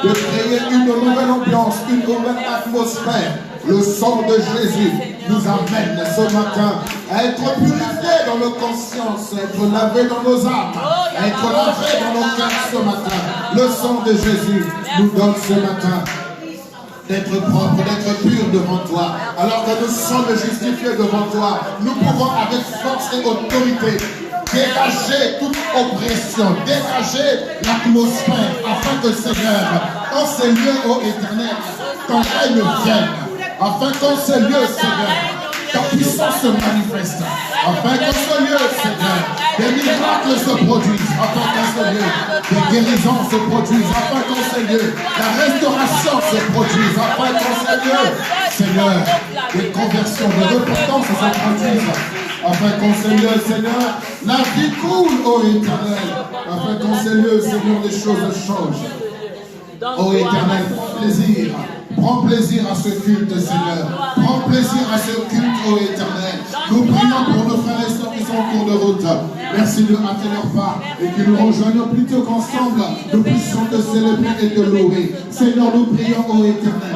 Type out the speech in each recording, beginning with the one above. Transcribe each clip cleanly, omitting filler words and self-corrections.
de créer une nouvelle ambiance, une nouvelle atmosphère. Le sang de Jésus nous amène ce matin à être purifiés dans nos consciences, à être lavés dans nos âmes, à être lavés dans nos cœurs ce matin. Le sang de Jésus nous donne ce matin d'être propre, d'être pur devant toi. Alors que nous sommes justifiés devant toi, nous pouvons avec force et autorité dégager toute oppression, dégager l'atmosphère, afin que Seigneur, en ces lieux, ô Éternel, ton règne vienne, afin qu'en ces lieux, Seigneur, ta puissance se manifeste, afin qu'en ce lieu, Seigneur, des miracles se produisent, afin qu'en ce lieu, des guérisons se produisent, afin qu'en ce lieu, la restauration se produise, afin qu'en ce lieu, Seigneur, des conversions, des repentances se produisent, afin qu'en ce lieu, Seigneur, la vie coule, ô Éternel, afin qu'en ce lieu, Seigneur, les choses changent. Ô Éternel, plaisir. Prends plaisir à ce culte, Seigneur. Prends plaisir à ce culte, ô Éternel. Nous prions pour nos frères et sœurs qui sont en cours de route. Merci de hâter leur pas et que nous rejoignons plutôt qu'ensemble, nous puissions te célébrer et te louer. Seigneur, nous prions, ô Éternel,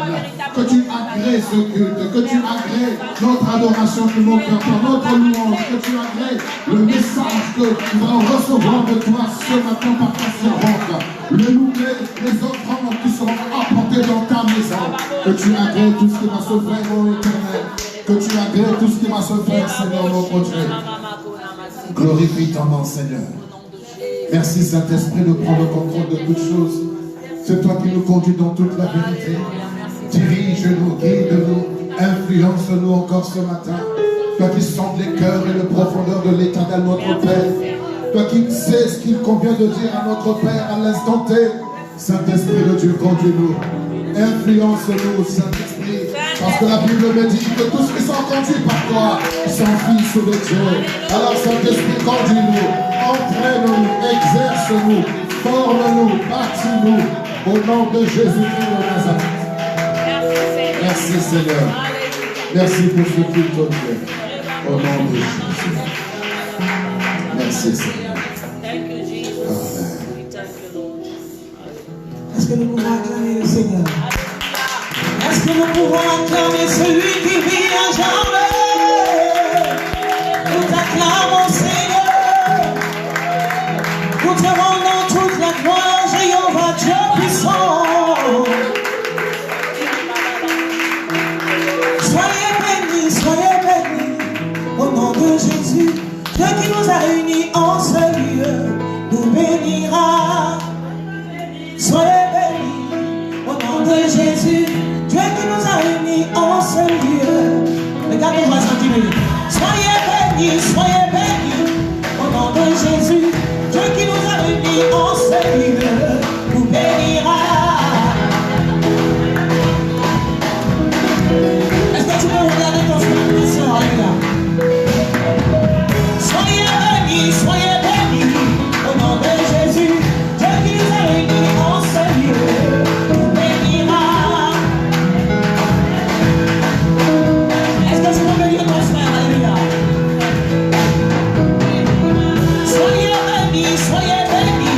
que tu agrées ce culte, que tu agrées notre adoration que nous portons, notre louange, que tu agrées le message que nous allons recevoir de toi ce matin par ta servante. Les offrandes qui seront apportées dans ta maison. Que tu agrées tout ce qui va se faire, ô Éternel. Que tu agrées tout ce qui va se faire, Seigneur, notre Dieu. Glorifie ton nom, Seigneur. Merci, Saint-Esprit, de prendre le contrôle de toutes choses. C'est toi qui nous conduis dans toute la vérité. Dirige-nous, guide-nous, influence-nous encore ce matin. Toi qui sondes les cœurs et les profondeurs de l'Éternel, notre Père. Toi qui sais ce qu'il convient de dire à notre Père à l'instant T. Saint-Esprit de Dieu, conduis-nous. Influence-nous, Saint-Esprit. Parce que la Bible me dit que tous qui sont conduits par toi sont fils de Dieu. Alors, Saint-Esprit, conduis-nous. Entraîne-nous, exerce-nous, forme-nous, bâtis-nous. Au nom de Jésus-Christ de Nazareth. Merci, Seigneur. Merci pour ce culte, oh Dieu. Au nom de Jésus. Merci, Seigneur. Amen. Est-ce que nous pouvons acclamer le Seigneur? Est-ce que nous pouvons acclamer celui qui vit à jamais? Nous t'acclamons, Seigneur. Nous te rendons toute la gloire, Jéhovah, Dieu puissant. Soyez bénis, au nom de Jésus. Dieu qui nous a réunis en ce lieu, nous bénira. Soyez bénis, au nom de Jésus. Dieu qui nous a réunis en ce lieu. Regardez, on va sentir. Soyez bénis, au nom de Jésus. Dieu qui nous a réunis en ce lieu, nous bénira. Est-ce que tu peux regarder ton frère et soeur, regarde. Soyez bénis, au nom de Jésus. Dieu qui nous a réunis en ce lieu, nous bénira. Est-ce que tu peux bénir ton frère, alléluia? Soyez bénis,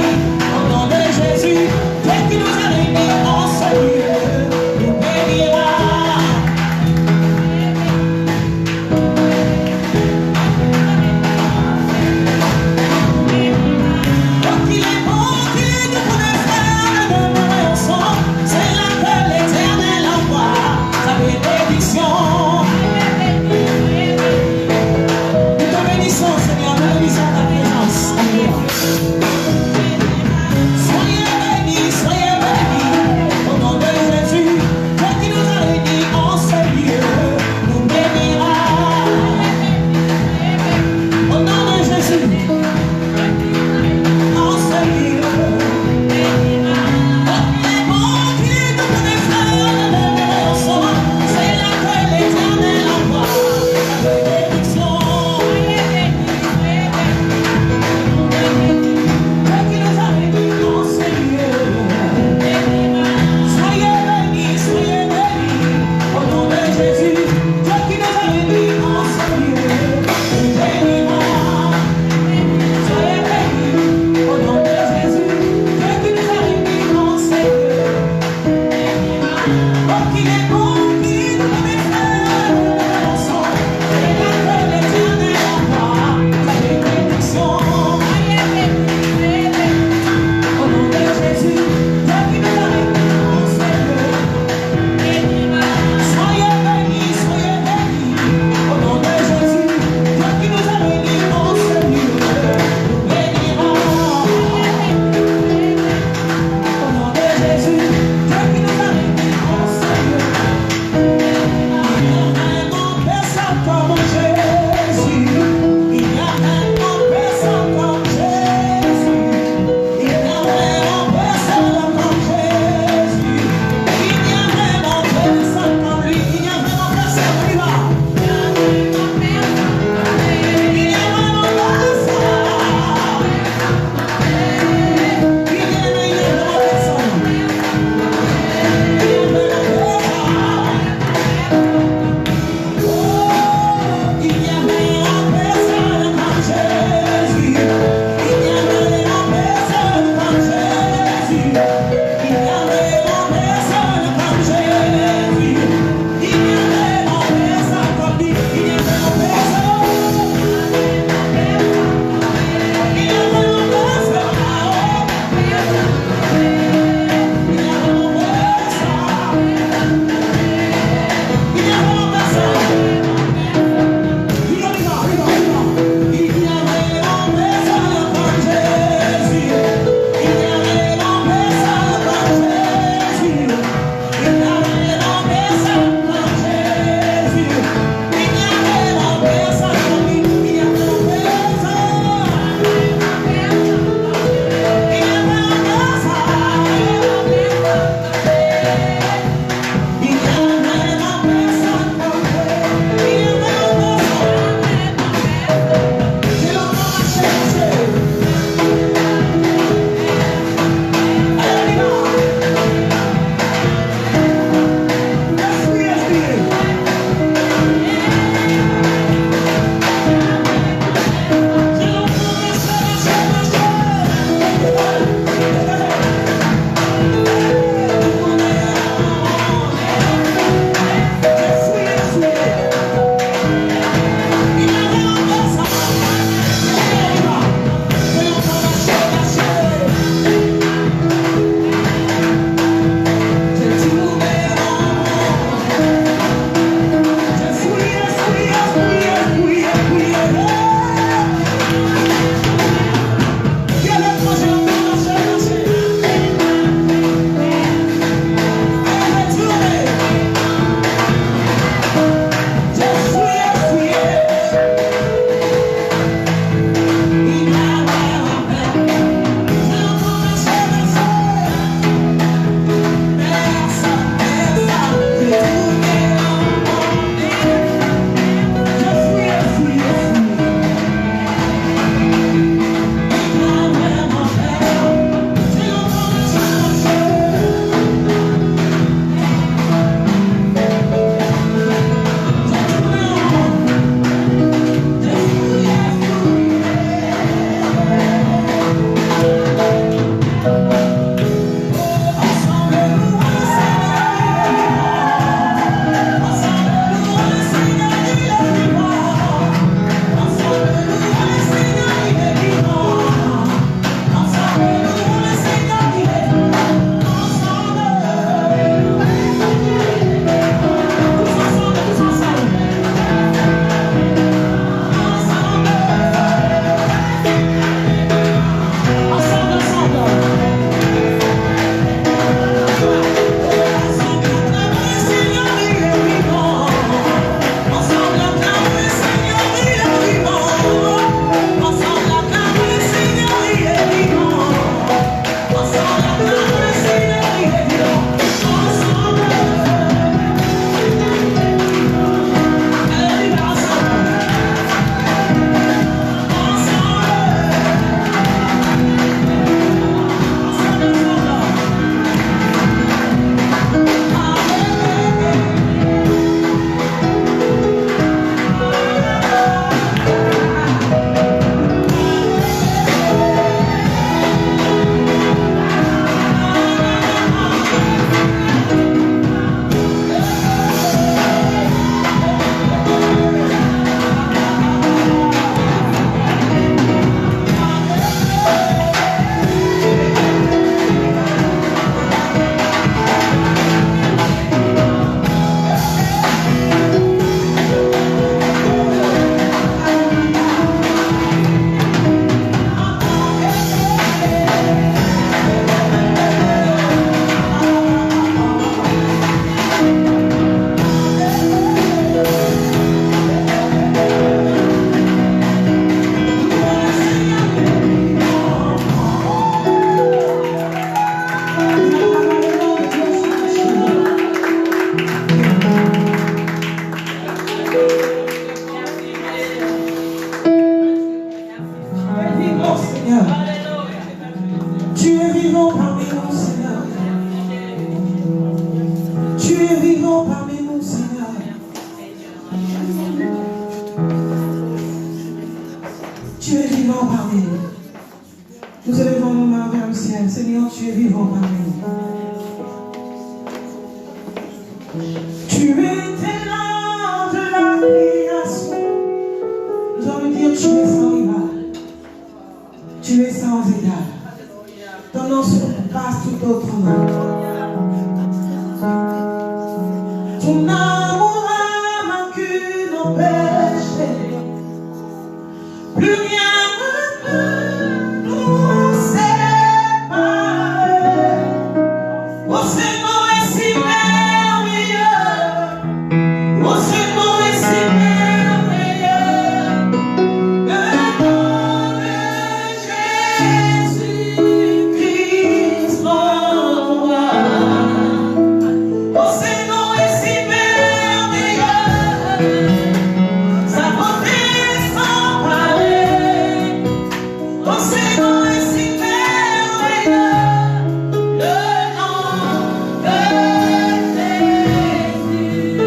Il y a Ton amour a vaincu nos péchés. Plus rien ne peut nous séparer. Oh, c'est beau et si merveilleux. Oh, c'est beau et si merveilleux. Le nom de Jésus-Christ, mon roi. Oh, c'est beau et si merveilleux. Sa beauté sans pareil. Oh, c'est beau et si merveilleux. Le nom de Jésus.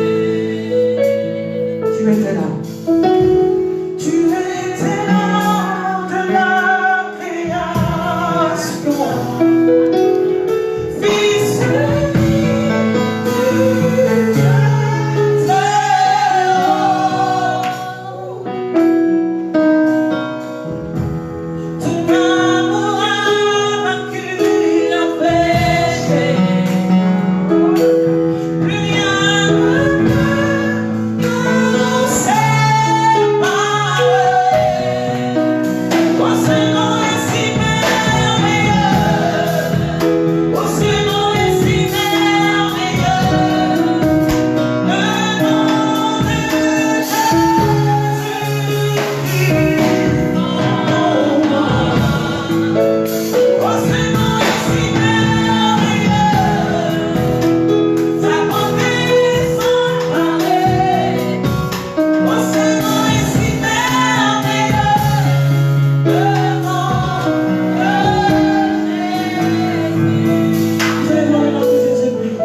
Tu étais là. Tu étais là de la création. Fils du Ton amour a vaincu le péché. Plus rien ne peut nous séparer. Oh, c'est bon et si merveilleux. Oh, c'est bon et si merveilleux. Le nom de Jésus-Christ, mon roi. Oh, c'est bon et si merveilleux. Sa beauté sans pareil. Oh, c'est bon et si merveilleux. Le nom de Jésus. C'est le nom de Jésus-Christ.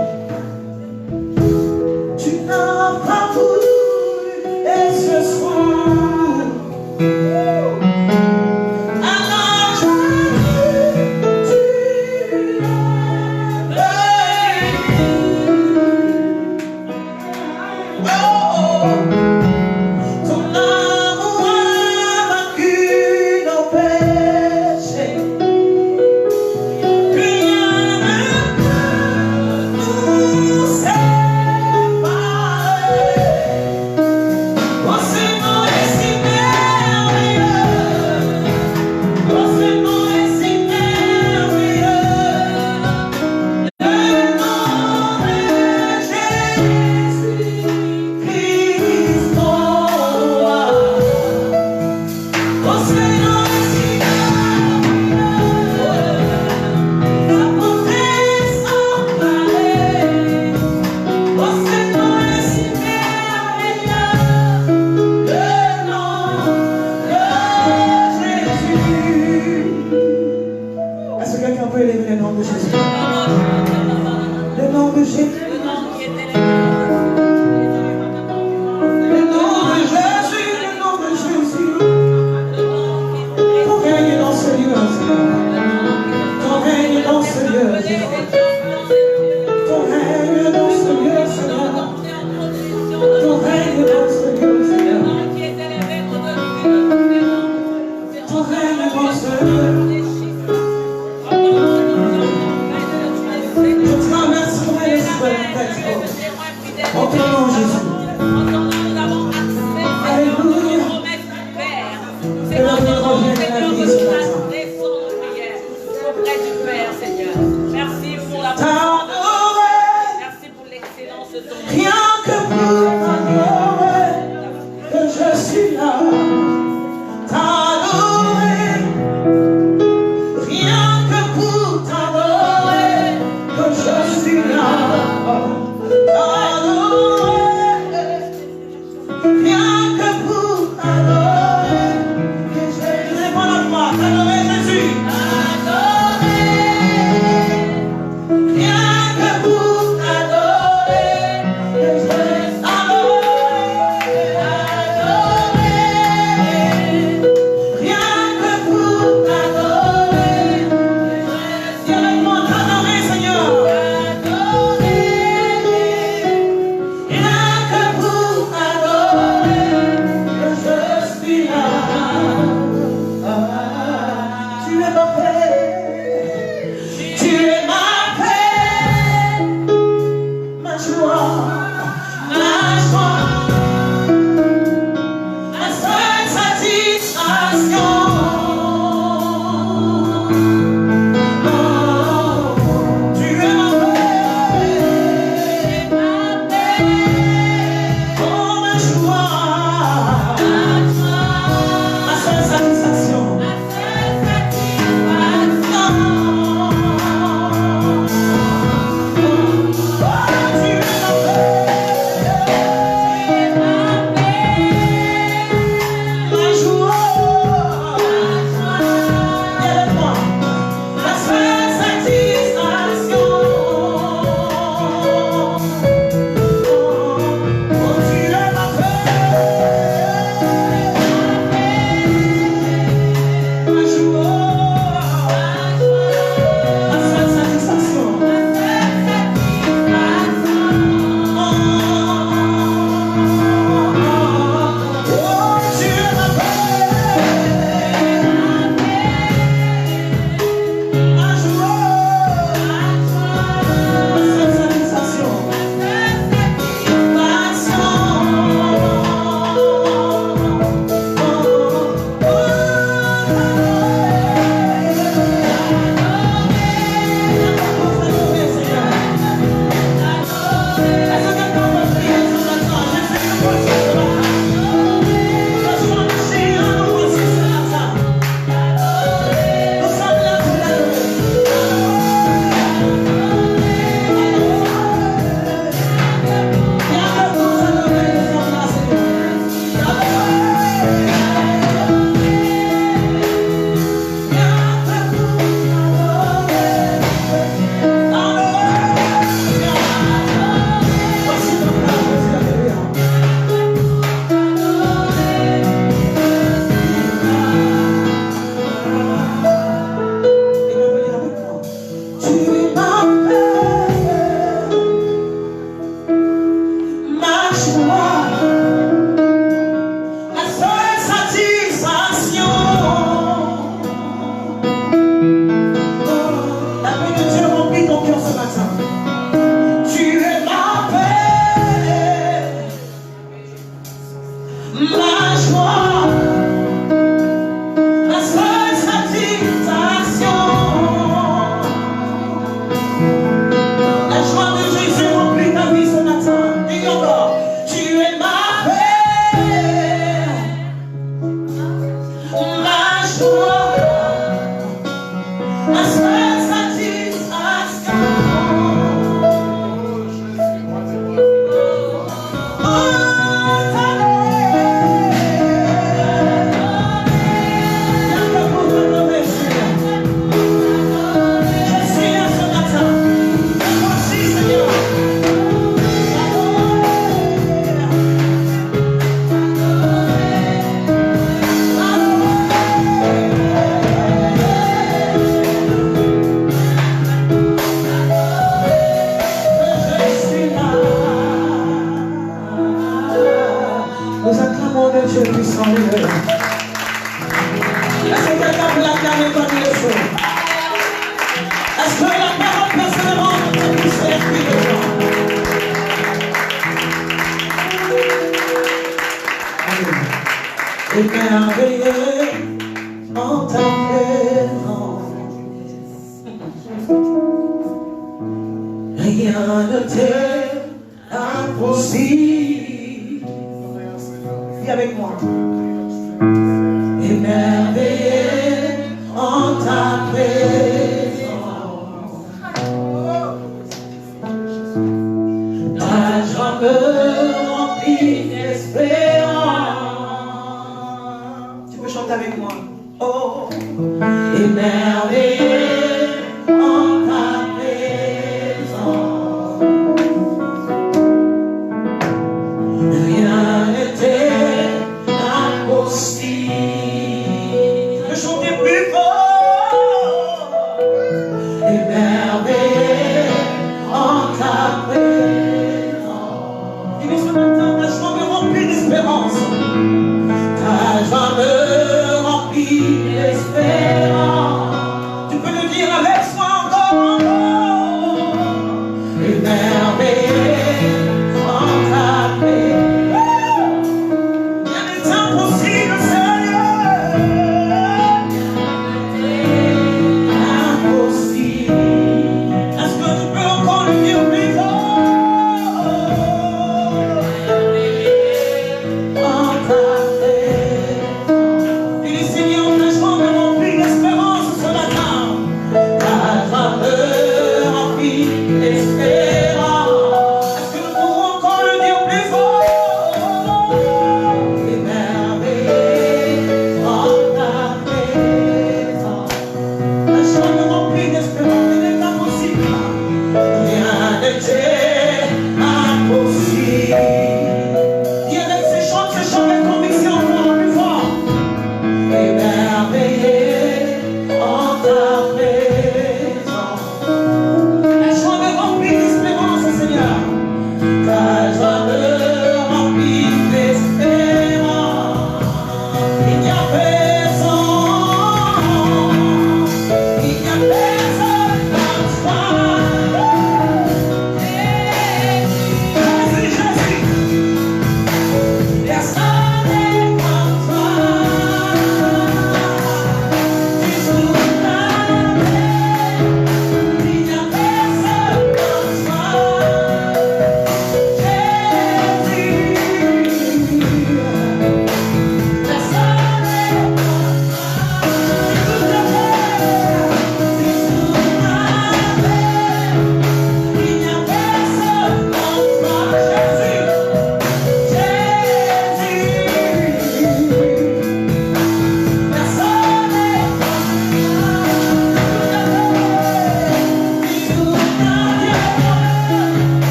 Tu n'as pas voulu et ce soir. Alors je tu ton amour a vaincu nos péchés. Plus rien ne peut nous séparer. Oh, c'est bon et si merveilleux. Oh, c'est bon et si merveilleux. Le nom de Jésus-Christ, mon roi. Oh, c'est bon et si merveilleux. Sa beauté sans pareil. Oh, c'est bon et si merveilleux. Le nom de Jésus. Est-ce que quelqu'un peut élever le nom de Jésus? Le nom de Jésus. Le nom de Jésus. Le nom de Jésus. Ton règne dans ce lieu, Seigneur. Ton règne dans ce lieu, Seigneur. Ton règne dans ce lieu, Seigneur. Ton règne dans ce lieu, Seigneur. Ton règne dans ce lieu. Je traverserai les fenêtres. En ton nom, Jésus. Alléluia. Que la vie revienne à la vie ce matin. Merci pour la T'adorer, Merci pour l'excellence de ton nom. rien que pour t'adorer, que je suis là. T'adorer, rien que pour t'adorer, que je suis là. T'adorer, rien que pour t'adorer, que je suis là. T'adorer Jésus. Rien que pour t'adorer, que je rien que pour t'adorer, dis avec moi t'adorer Seigneur. Dieu puissant et vrai. Est-ce que quelqu'un peut l'acclamer comme il le faut? Est-ce que la parole persévérante puisse faire plus de gens? Et merveilleux en ta présence, rien ne t'est impossible. Viens avec moi. Émerveillé en ta présence, ta joie me remplit d'espérance. Tu peux chanter avec moi. Oh, émerveillé en ta présence, rien n'était impossible. Tu peux chanter plus fort. Émerveillé en ta présence. Dis-le ce matin, ta joie me remplit d'espérance. Ta joie me remplit d'espérance. Tu peux le dire avec moi encore. Émerveillé en ta présence. Rien n'est impossible, Seigneur. Impossible. Est-ce que tu peux encore le dire plus fort? En ta présence. Dis, Seigneur, ta joie me remplit d'espérance ce matin. Ta joie me remplit d'espérance. Est-ce que nous pouvons encore le dire plus fort? Émerveillé en ta présence. Ta joie me remplit d'espérance. Rien n'est impossible. Rien n'était impossible. Dis avec ces chants avec conviction, encore plus fort. Émerveillé en ta présence. Ta joie me remplit d'espérance, Seigneur. Ta joie me remplit d'espérance. Il n'y a personne comme toi.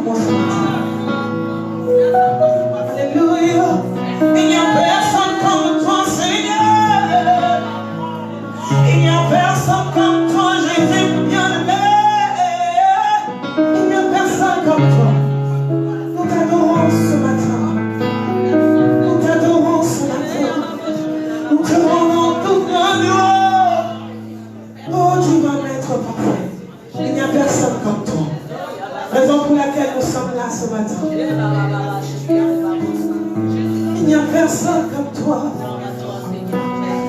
moi ce matin. Alléluia. Il n'y a personne comme toi, Seigneur. Il n'y a personne comme toi, Jésus, bien-aimé. Il n'y a personne comme toi. Nous t'adorons ce matin. Nous t'adorons ce matin. Nous te rendons toute la gloire. Oh, tu vas m'être parfait. Il n'y a personne comme toi. Raison pour laquelle nous sommes là ce matin. Il n'y a personne comme toi.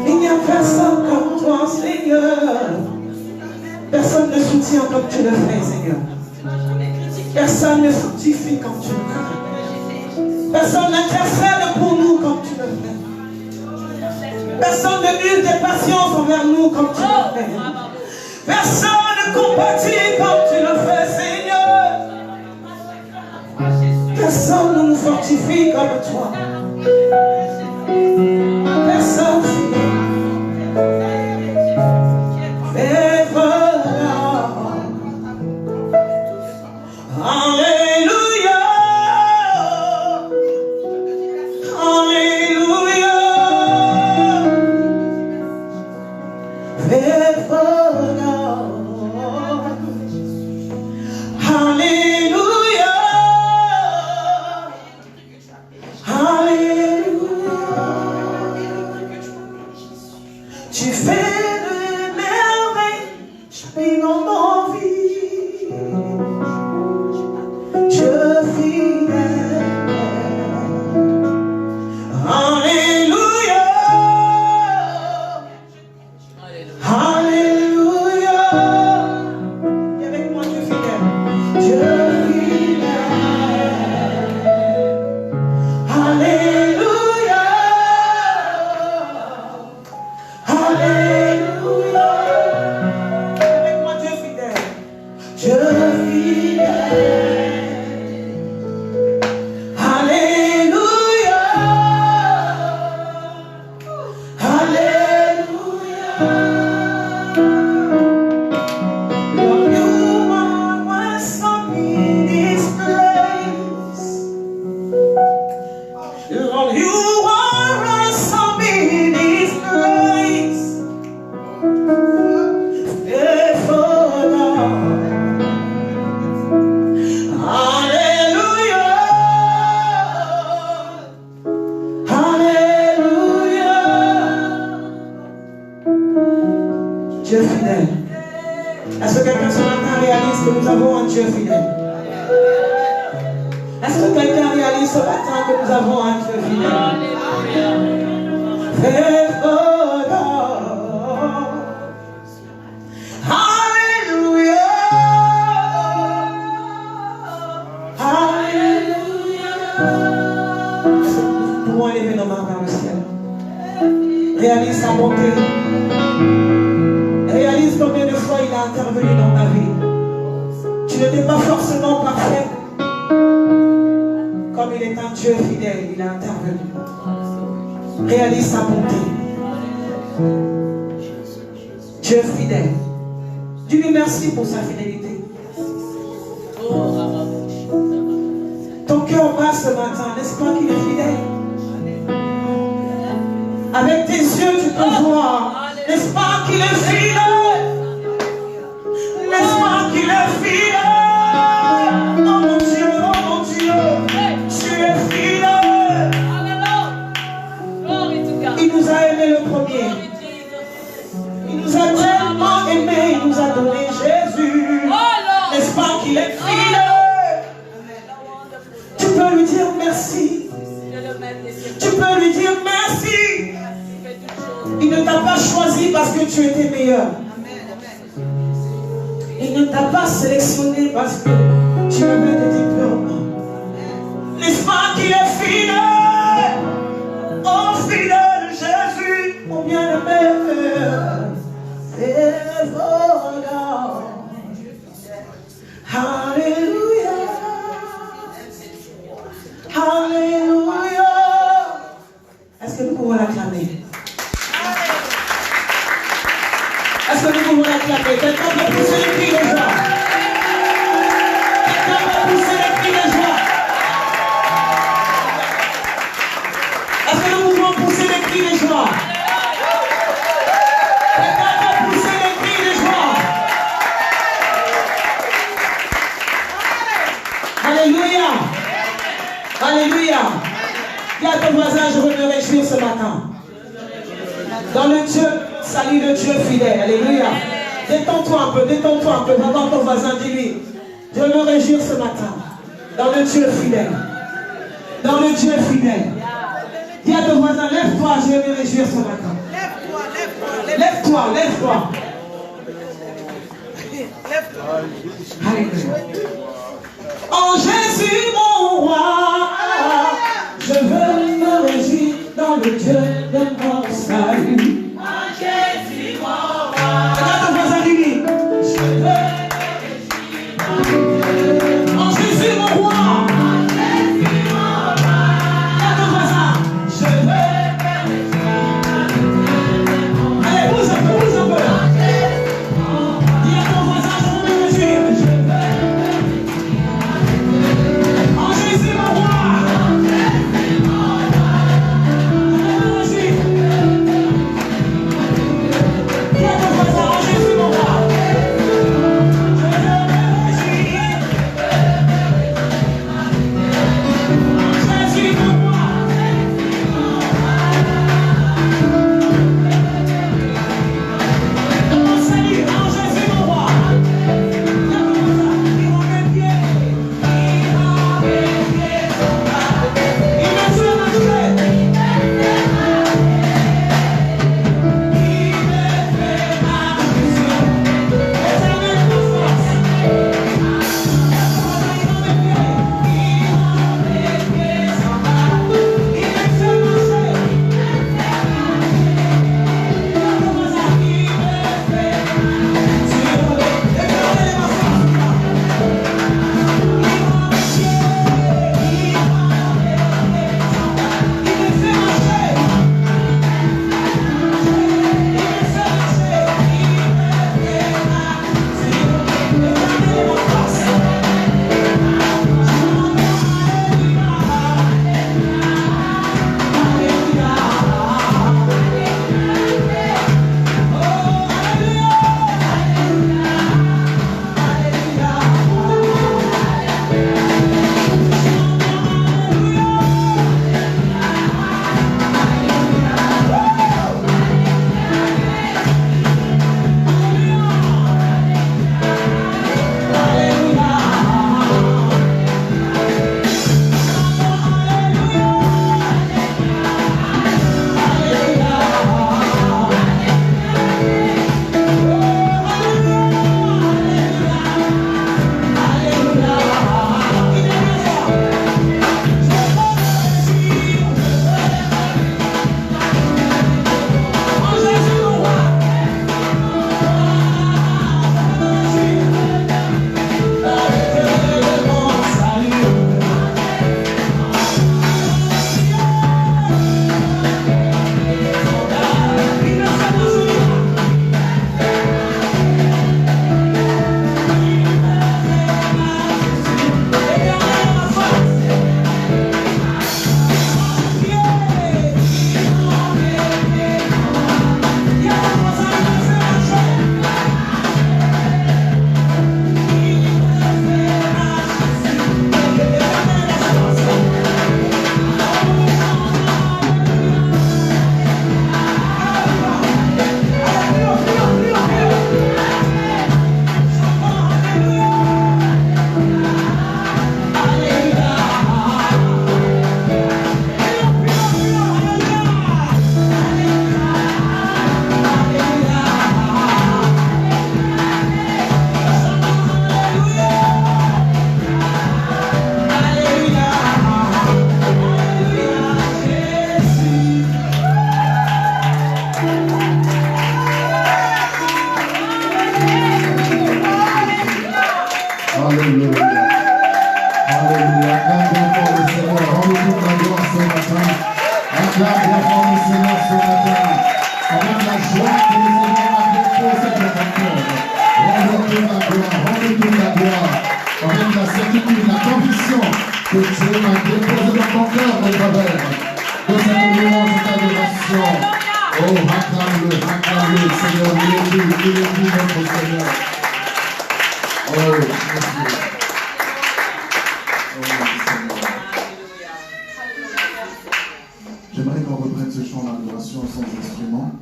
Il n'y a personne comme toi, Seigneur. Personne ne soutient comme tu le fais, Seigneur. Personne ne fructifie comme tu le fais. Personne n'intercède pour nous comme tu le fais. Personne ne use de patience envers nous comme tu le fais. Personne ne compatit comme tu le fais, Seigneur. Personne ne nous fortifie comme toi. Personne, Seigneur. Fais voilà. Alléluia. Alléluia. Fais voilà. Alléluia. Alléluia. Tu fais de merveilles, chapitre dans nos vies. Dieu fidèle. Alléluia. Alléluia. Et avec moi, Dieu fidèle. Dieu fidèle. Alléluia. Alléluia. Avec moi, Dieu fidèle. Dieu fidèle. Alléluia. Alléluia. Lord, you are welcome in this place. Lord, you are awesome in this place. Faithful God. Hallelujah. Hallelujah. Dieu fidèle. Est-ce que quelqu'un ce matin réalise que nous avons un Dieu fidèle? Est-ce que quelqu'un réalise ce matin que nous avons un Dieu fidèle? Faithful God. Hallelujah. Hallelujah. Nous pouvons élever nos mains vers le ciel. Réalise sa bonté. Réalise combien de fois il a intervenu dans ta vie. Tu n'étais pas forcément parfait. Comme il est un Dieu fidèle, il a intervenu. Réalise sa bonté. Dieu fidèle. Dis-lui merci pour sa fidélité. Ton cœur bat ce matin, n'est-ce pas qu'il est fidèle? Avec tes yeux, tu peux voir, n'est-ce pas qu'il est fidèle? N'est-ce pas qu'il est fidèle? Oh mon Dieu, tu es fidèle. Il nous a aimé le premier. Il nous a tellement aimé, il nous a donné Jésus. N'est-ce pas qu'il est fidèle? Tu peux lui dire merci. Tu peux lui dire merci. Il ne t'a pas choisi parce que tu étais meilleur. Il ne t'a pas sélectionné parce que tu avais des diplômes. N'est-ce pas qu'il est fidèle? Oh fidèle Jésus, mon bien-aimé. Faithful God. Hallelujah. Hallelujah. Est-ce que nous pouvons l'acclamer? Est-ce que nous pouvons l'acclamer? Quelqu'un peut pousser les cris déjà? Quelqu'un peut pousser les cris Dans le Dieu, salut le Dieu fidèle. Alléluia. Détends-toi un peu, détends-toi un peu. Va voir ton voisin, dis-lui. Je veux me réjouir ce matin. Dans le Dieu fidèle. Dans le Dieu fidèle. Dis à ton voisin, lève-toi, je vais me réjouir ce matin. Lève-toi, lève-toi, Lève-toi, lève-toi. lève-toi. Alléluia. En Jésus mon roi, je veux me réjouir dans le Dieu de mon salut. En Jésus, mon roi. Regarde ton voisin, dis-lui. Je veux me réjouir dans le Dieu. En Jésus mon roi. En Jésus, mon roi. Regarde ton voisin. Je veux me réjouir dans le Dieu de mon salut. Allez, bouge un peu, bouge un peu. Dis à ton voisin, je veux me réjouir. Je veux me réjouir. En Jésus mon roi. J'aimerais qu'on reprenne ce chant d'adoration sans instrument.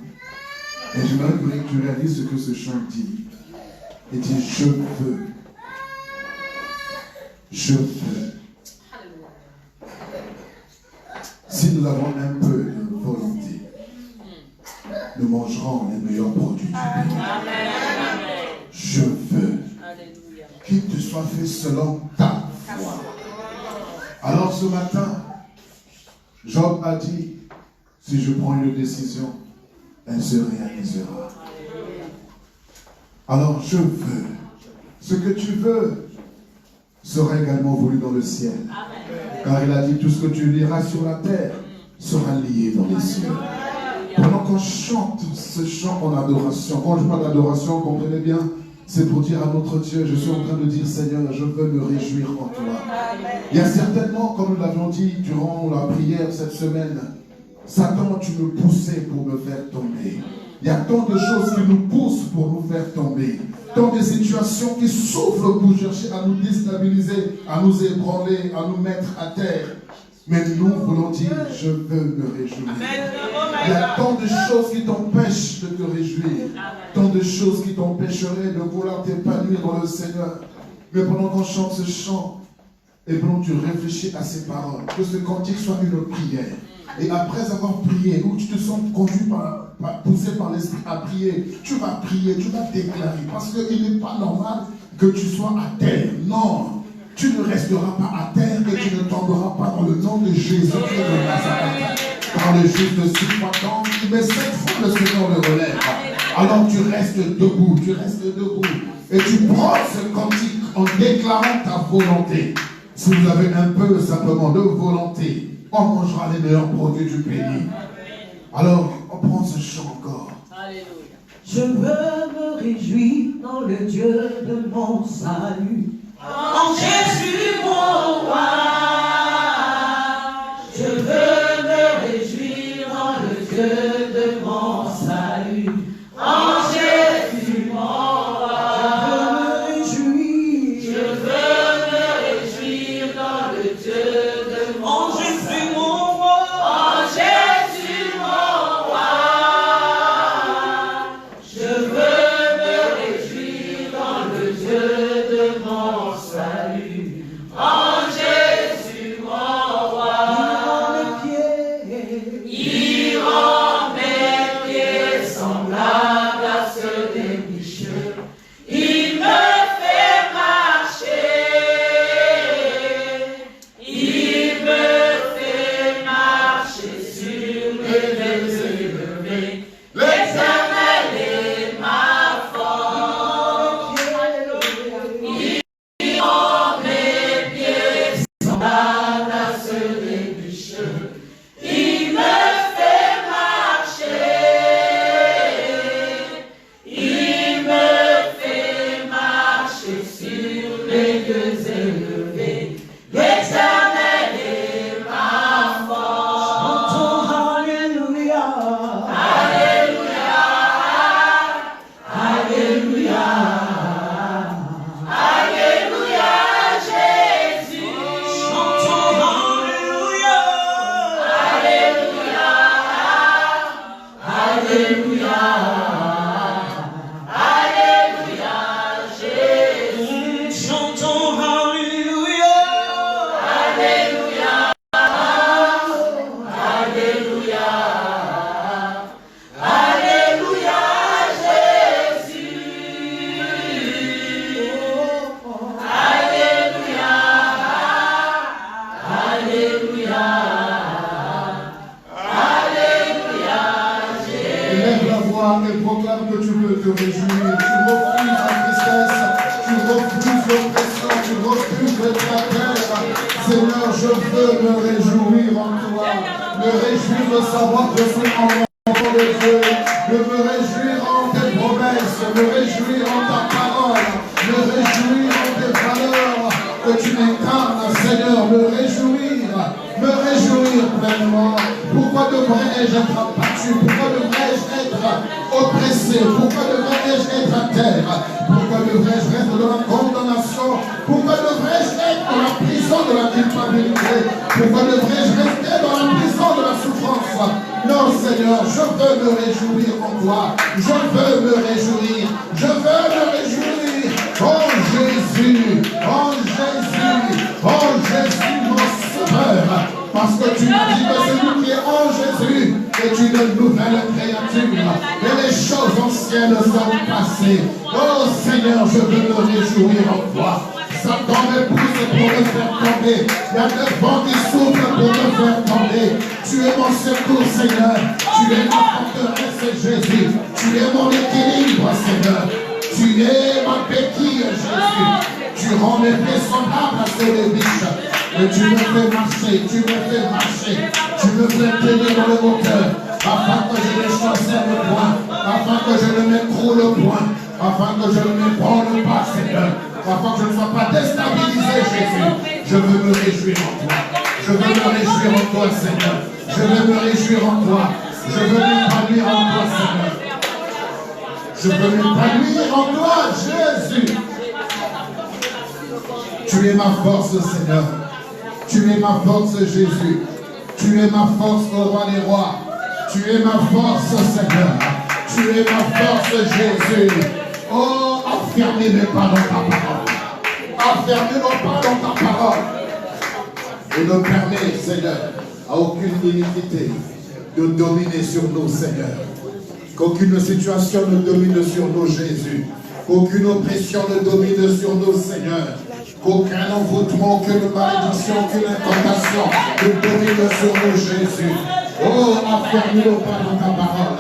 Et j'aimerais que tu réalises ce que ce chant dit. Il dit, je veux. Je veux. Si nous avons un peu de volonté, nous mangerons les meilleurs produits. Je veux qu'il te soit fait selon ta foi. Alors ce matin, Job a dit, si je prends une décision, elle se réalisera. Alors je veux. Ce que tu veux sera également voulu dans le ciel. Car il a dit, tout ce que tu liras sur la terre sera lié dans les cieux. Pendant qu'on chante ce chant en adoration, quand je parle d'adoration, comprenez bien, c'est pour dire à notre Dieu, je suis en train de dire, Seigneur, je veux me réjouir en toi. Il y a certainement, comme nous l'avions dit durant la prière cette semaine, Satan, tu me poussais pour me faire tomber. Il y a tant de choses qui nous poussent pour nous faire tomber. Tant de situations qui soufflent pour chercher à nous déstabiliser, à nous ébranler, à nous mettre à terre. Mais nous voulons dire, je veux me réjouir. Il y a tant de choses qui t'empêchent de te réjouir. Tant de choses qui t'empêcheraient de vouloir t'épanouir dans le Seigneur. Mais pendant qu'on chante ce chant, et pendant que tu réfléchis à ces paroles, que ce cantique soit une prière. Et après avoir prié, où tu te sens conduit poussé par l'esprit à prier, tu vas déclarer. Parce qu'il n'est pas normal que tu sois à terre. Non, tu ne resteras pas à terre et tu ne tomberas pas dans le nom de Jésus de Nazareth. Car le juste de 6 fois tombe, mais 7 fois le Seigneur le relève. Alors tu restes debout, et tu prends ce cantique en déclarant ta volonté. Si vous avez un peu simplement de volonté, on mangera les meilleurs produits du pays. Alors, on prend ce chant encore. Alléluia. Je veux me réjouir dans le Dieu de mon salut. En Jésus mon roi. Je veux me réjouir dans le Dieu de mon salut. En Jésus mon roi. Je veux me réjouir. Je veux me réjouir dans le Dieu de mon salut. Pourquoi devrais-je rester dans la prison de la souffrance? Non, Seigneur, je veux me réjouir en toi. Je veux me réjouir. Je veux me réjouir. Oh Jésus, oh Jésus, oh Jésus, mon Sauveur. Parce que tu m'as dit que celui qui est en Jésus est une nouvelle créature. Et les choses anciennes sont passées. Oh Seigneur, je veux me réjouir en toi. Satan me pousse pour me faire tomber. Il y a des vents qui souffrent pour me faire tomber. Tu es mon secours, Seigneur. Tu es ma forteresse, Jésus. Tu es mon équilibre, Seigneur. Tu es ma béquille, Jésus. Tu rends mes pieds semblables à ceux des biches. Et tu me fais marcher, tu me fais marcher. Tu me fais tenir dans le moteur. Afin que je ne chancelle point. Afin que je ne m'écroule point. Afin que je ne m'ébranle pas, Seigneur. Afin que je ne sois pas déstabilisé, Jésus. Je veux me réjouir en toi. Je veux me réjouir en toi, Seigneur. Je veux me réjouir en toi. Je veux m'épanouir en toi, Seigneur. Je veux m'épanouir en toi, Jésus. Tu es ma force, Seigneur. Tu es ma force, Jésus. Tu es ma force, au roi des rois. Tu es ma force, Seigneur. Tu es ma force, Jésus. Oh, enfermez-les pas dans ta parole. Enfermez-les pas dans ta parole. Et ne permets, Seigneur, à aucune iniquité de dominer sur nous, Seigneur. Qu'aucune situation ne domine sur nous, Jésus. Qu'aucune oppression ne domine sur nous, Seigneur. Qu'aucun envoûtement, aucune malédiction, aucune incantation ne domine sur nous, Jésus. Oh, enfermez-nous pas dans ta parole.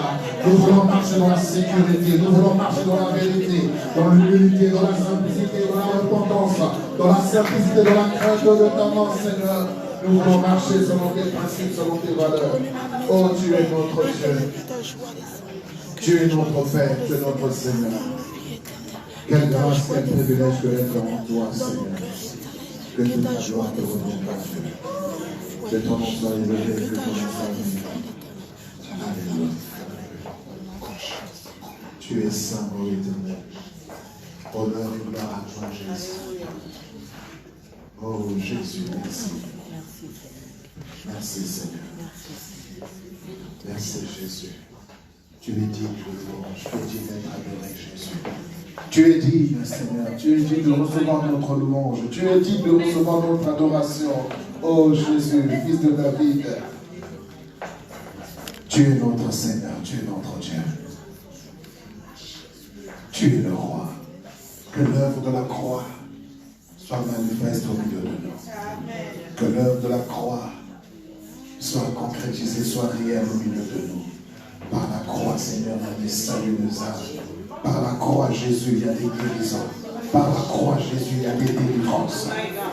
Nous voulons marcher dans la sécurité, nous voulons marcher dans la vérité, dans l'humilité, dans la simplicité, dans la repentance, dans la simplicité, dans la crainte de ta nom, Seigneur. Nous voulons marcher selon tes principes, selon tes valeurs. Oh, tu es notre Dieu. Tu es notre Père, tu es notre Seigneur. Quelle grâce, quel privilège que d'être en toi, Seigneur. Que toute la gloire te revienne à Dieu. Que ton nom soit élevé, que ton nom soit béni. Alléluia. Tu es saint, ô Éternel. Honneur et gloire à toi, Jésus. Oh Jésus, merci. Merci, Seigneur. Merci, Jésus. Tu es digne de louange, tu es digne d'être adoré, Jésus. Tu es digne, Seigneur. Tu es digne de recevoir notre louange. Tu es digne de recevoir notre adoration. Oh Jésus, Fils de David. Tu es notre Seigneur, tu es notre Dieu. Tu es le roi. Que l'œuvre de la croix soit manifeste au milieu de nous. Que l'œuvre de la croix soit concrétisée, soit réelle au milieu de nous. Par la croix, Seigneur, il y a des saluts de âmes. Par la croix, Jésus, il y a des guérisons. Par la croix, Jésus, il y a des délivrances.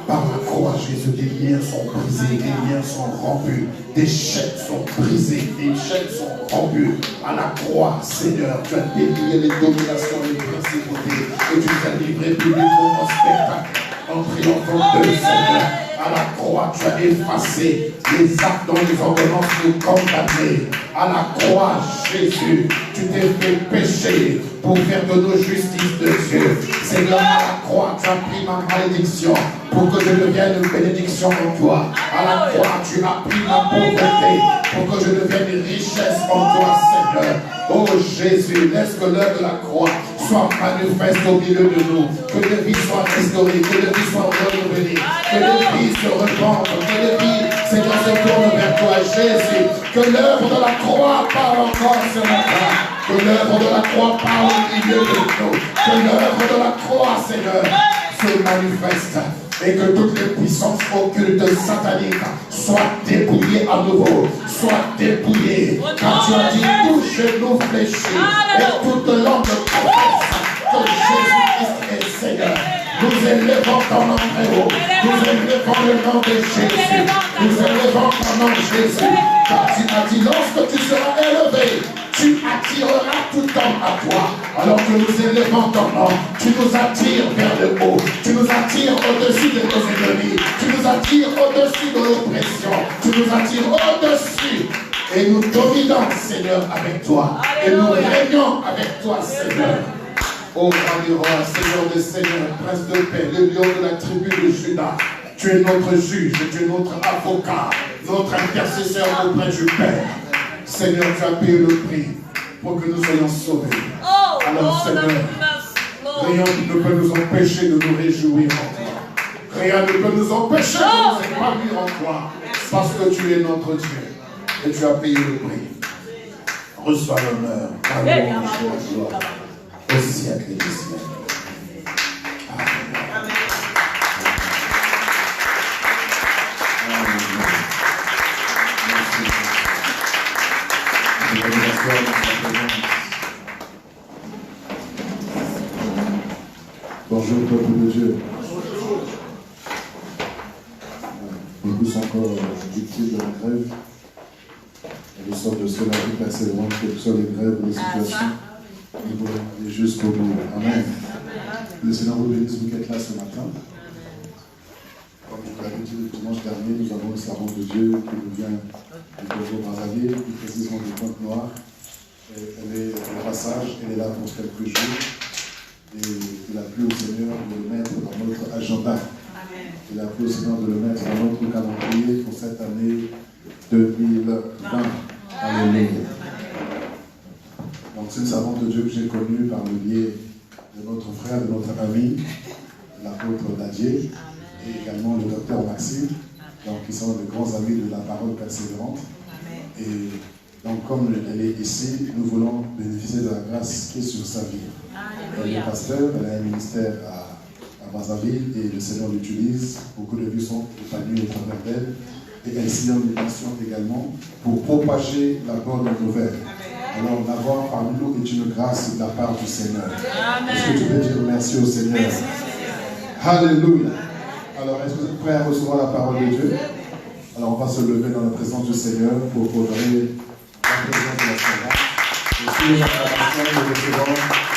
Par la croix, Jésus, des liens sont brisés, des liens sont rompus, des chaînes sont brisées, des chaînes sont rompues. À la croix, Seigneur, tu as délié les dominations, les principautés, et tu t'as livré publiquement en spectacle, en triomphant de Seigneur. À la croix, tu as effacé les actes dont les ordonnances nous condamnaient. À la croix, Jésus, tu t'es fait pécher pour faire de nos justices de Dieu. Seigneur, à la croix, tu as pris ma malédiction pour que je devienne une bénédiction en toi. À la croix, tu as pris ma pauvreté pour que je devienne une richesse en toi, Seigneur. Oh Jésus, laisse que l'œuvre de la croix soit manifeste au milieu de nous. Que les vies soient restaurées, que les vies soient renouvelées, que les vies se repentent, que les vies, Seigneur, se tournent vers toi, Jésus. Que l'œuvre de la croix parle encore ce matin. Que l'œuvre de la croix parle au milieu de nous. Que l'œuvre de la croix, Seigneur, se manifeste. Et que toutes les puissances occultes sataniques soient dépouillées à nouveau. Soient dépouillées. Car tu as dit, tout genou fléchi et toute langue confesse que Jésus-Christ est Seigneur. Nous élevons ton nom très haut. Nous élevons le nom de Jésus. Nous élevons ton nom de Jésus. Car tu as dit, lorsque tu seras élevé, tu attireras tout homme à toi. Alors que nous élevons ton nom, tu nous attires vers le haut. Tu nous attires au-dessus de nos ennemis. Tu nous attires au-dessus de l'oppression. Tu nous attires au-dessus. Et nous dominons, Seigneur, avec toi. Et nous régnons avec toi, Seigneur. Ô roi du roi, Seigneur des seigneurs, prince de paix, le lion de la tribu de Juda. Tu es notre juge, tu es notre avocat, notre intercesseur auprès du Père. Seigneur, tu as payé le prix pour que nous soyons sauvés. Alors, Seigneur, rien ne peut nous empêcher de nous réjouir en toi. Rien ne peut nous empêcher de nous épanouir en toi. Parce que tu es notre Dieu. Et tu as payé le prix. Reçois l'honneur, la louange et la gloire au siècle et des siècles. Bonjour peuple de Dieu. Beaucoup sont encore victimes de la grève. Et nous sommes de ceux-là qui passent loin, quelles que soient les grèves ou les situations. Nous voulons aller jusqu'au bout. Amen. Le Seigneur vous bénisse, vous qui êtes là ce matin. Comme je l'avais dit le dimanche dernier, nous avons une servante de Dieu qui nous vient du Congo-Brazzaville, plus précisément du Pointe-Noire. Elle est au passage, elle est là pour quelques jours. Et il a plu au Seigneur de le mettre dans notre agenda. Il a plu au Seigneur de le mettre dans notre calendrier pour cette année 2020. Alléluia. Donc c'est une servante de Dieu que j'ai connue par le biais de notre frère, de notre ami, l'apôtre Dadier, et également le docteur Maxime, donc qui sont de grands amis de la parole persévérante. Et donc comme elle est ici, nous voulons bénéficier de la grâce qui est sur sa vie. Elle est pasteur, elle a un ministère à Brazzaville et le Seigneur l'utilise. Beaucoup de vies sont épanouies au travers d'elle. Et elle sillonne les nations également pour propager la bonne nouvelle. Alors l'avoir parmi nous est une grâce de la part du Seigneur. Est-ce que tu peux dire merci au Seigneur? Merci. Alléluia. Alors est-ce que vous êtes prêts à recevoir la parole de Dieu? Alors on va se lever dans la présence du Seigneur pour honorer la présence de la servante. Je suis la pasteur de recevant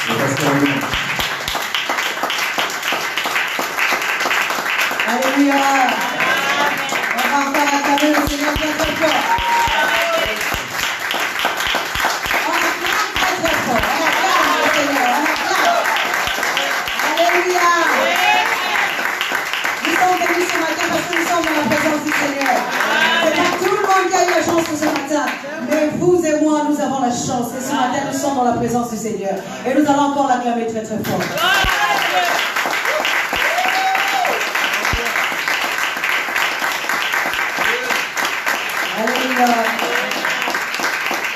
le pasteur Louis. Alléluia. On va encore acclamer le Seigneur très très fort. On acclame très très fort. On acclame le Seigneur. On acclame. Alléluia. Nous sommes venus ce matin parce que nous sommes dans la présence du Seigneur. C'est pas tout le monde qui a eu la chance ce matin. Mais vous et moi, nous avons la chance. Et ce matin, nous sommes dans la présence du Seigneur. Et nous allons encore l'acclamer très très fort.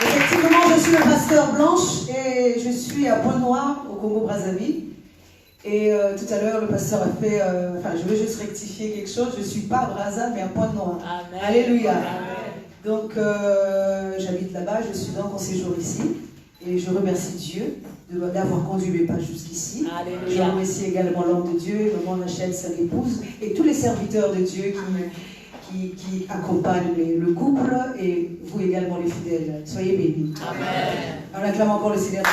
Effectivement, je suis le pasteur Blanche et je suis à Pointe-Noire, au Congo-Brazzaville. Et tout à l'heure, le pasteur a fait, je veux juste rectifier quelque chose, je ne suis pas à Brazza, mais à Pointe-Noire. Alléluia. Donc, j'habite là-bas, je suis donc en séjour ici. Et je remercie Dieu d'avoir conduit mes pas jusqu'ici. Je remercie également l'homme de Dieu, maman Rachel, sa épouse, et tous les serviteurs de Dieu qui accompagnent le couple, et vous également les fidèles. Soyez bénis. Amen. On acclame encore le Seigneur.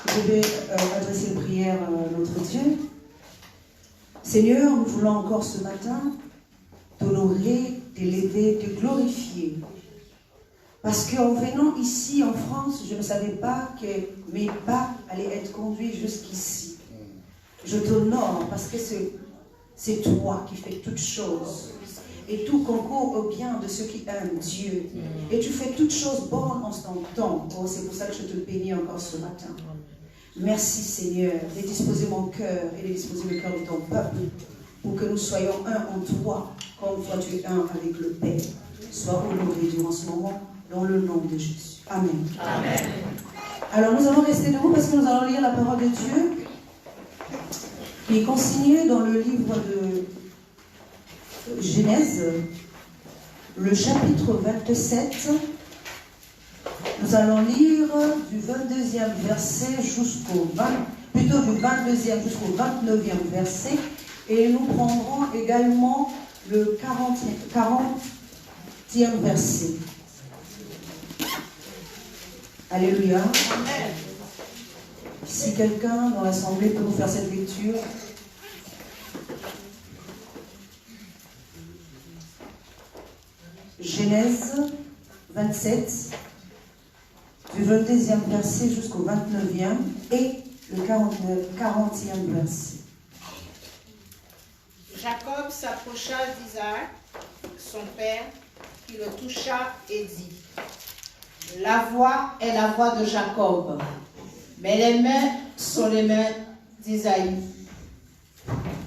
Je vais adresser une prière à notre Dieu. Seigneur, nous voulons encore ce matin t'honorer, t'élever, te glorifier. Parce qu'en venant ici en France, je ne savais pas que mes pas allaient être conduits jusqu'ici. Je t'honore parce que c'est toi qui fais toutes choses. Et tout concourt au bien de ceux qui aiment Dieu. Et tu fais toutes choses bonnes en son temps. Oh, c'est pour ça que je te bénis encore ce matin. Merci Seigneur de disposer mon cœur et de disposer le cœur de ton peuple pour que nous soyons un en toi, comme toi tu es un avec le Père. Sois honoré durant ce moment, dans le nom de Jésus. Amen. Amen. Alors nous allons rester debout parce que nous allons lire la parole de Dieu qui est consignée dans le livre de Genèse, le chapitre 27. Nous allons lire du 22e verset jusqu'au 22e jusqu'au 29e verset, et nous prendrons également le 40e verset. Alléluia. Amen. Si quelqu'un dans l'assemblée peut nous faire cette lecture. Genèse 27, du 22e verset jusqu'au 29e et le 40e verset. Jacob s'approcha d'Isaac, son père, qui le toucha et dit: La voix est la voix de Jacob, mais les mains sont les mains d'Isaïe.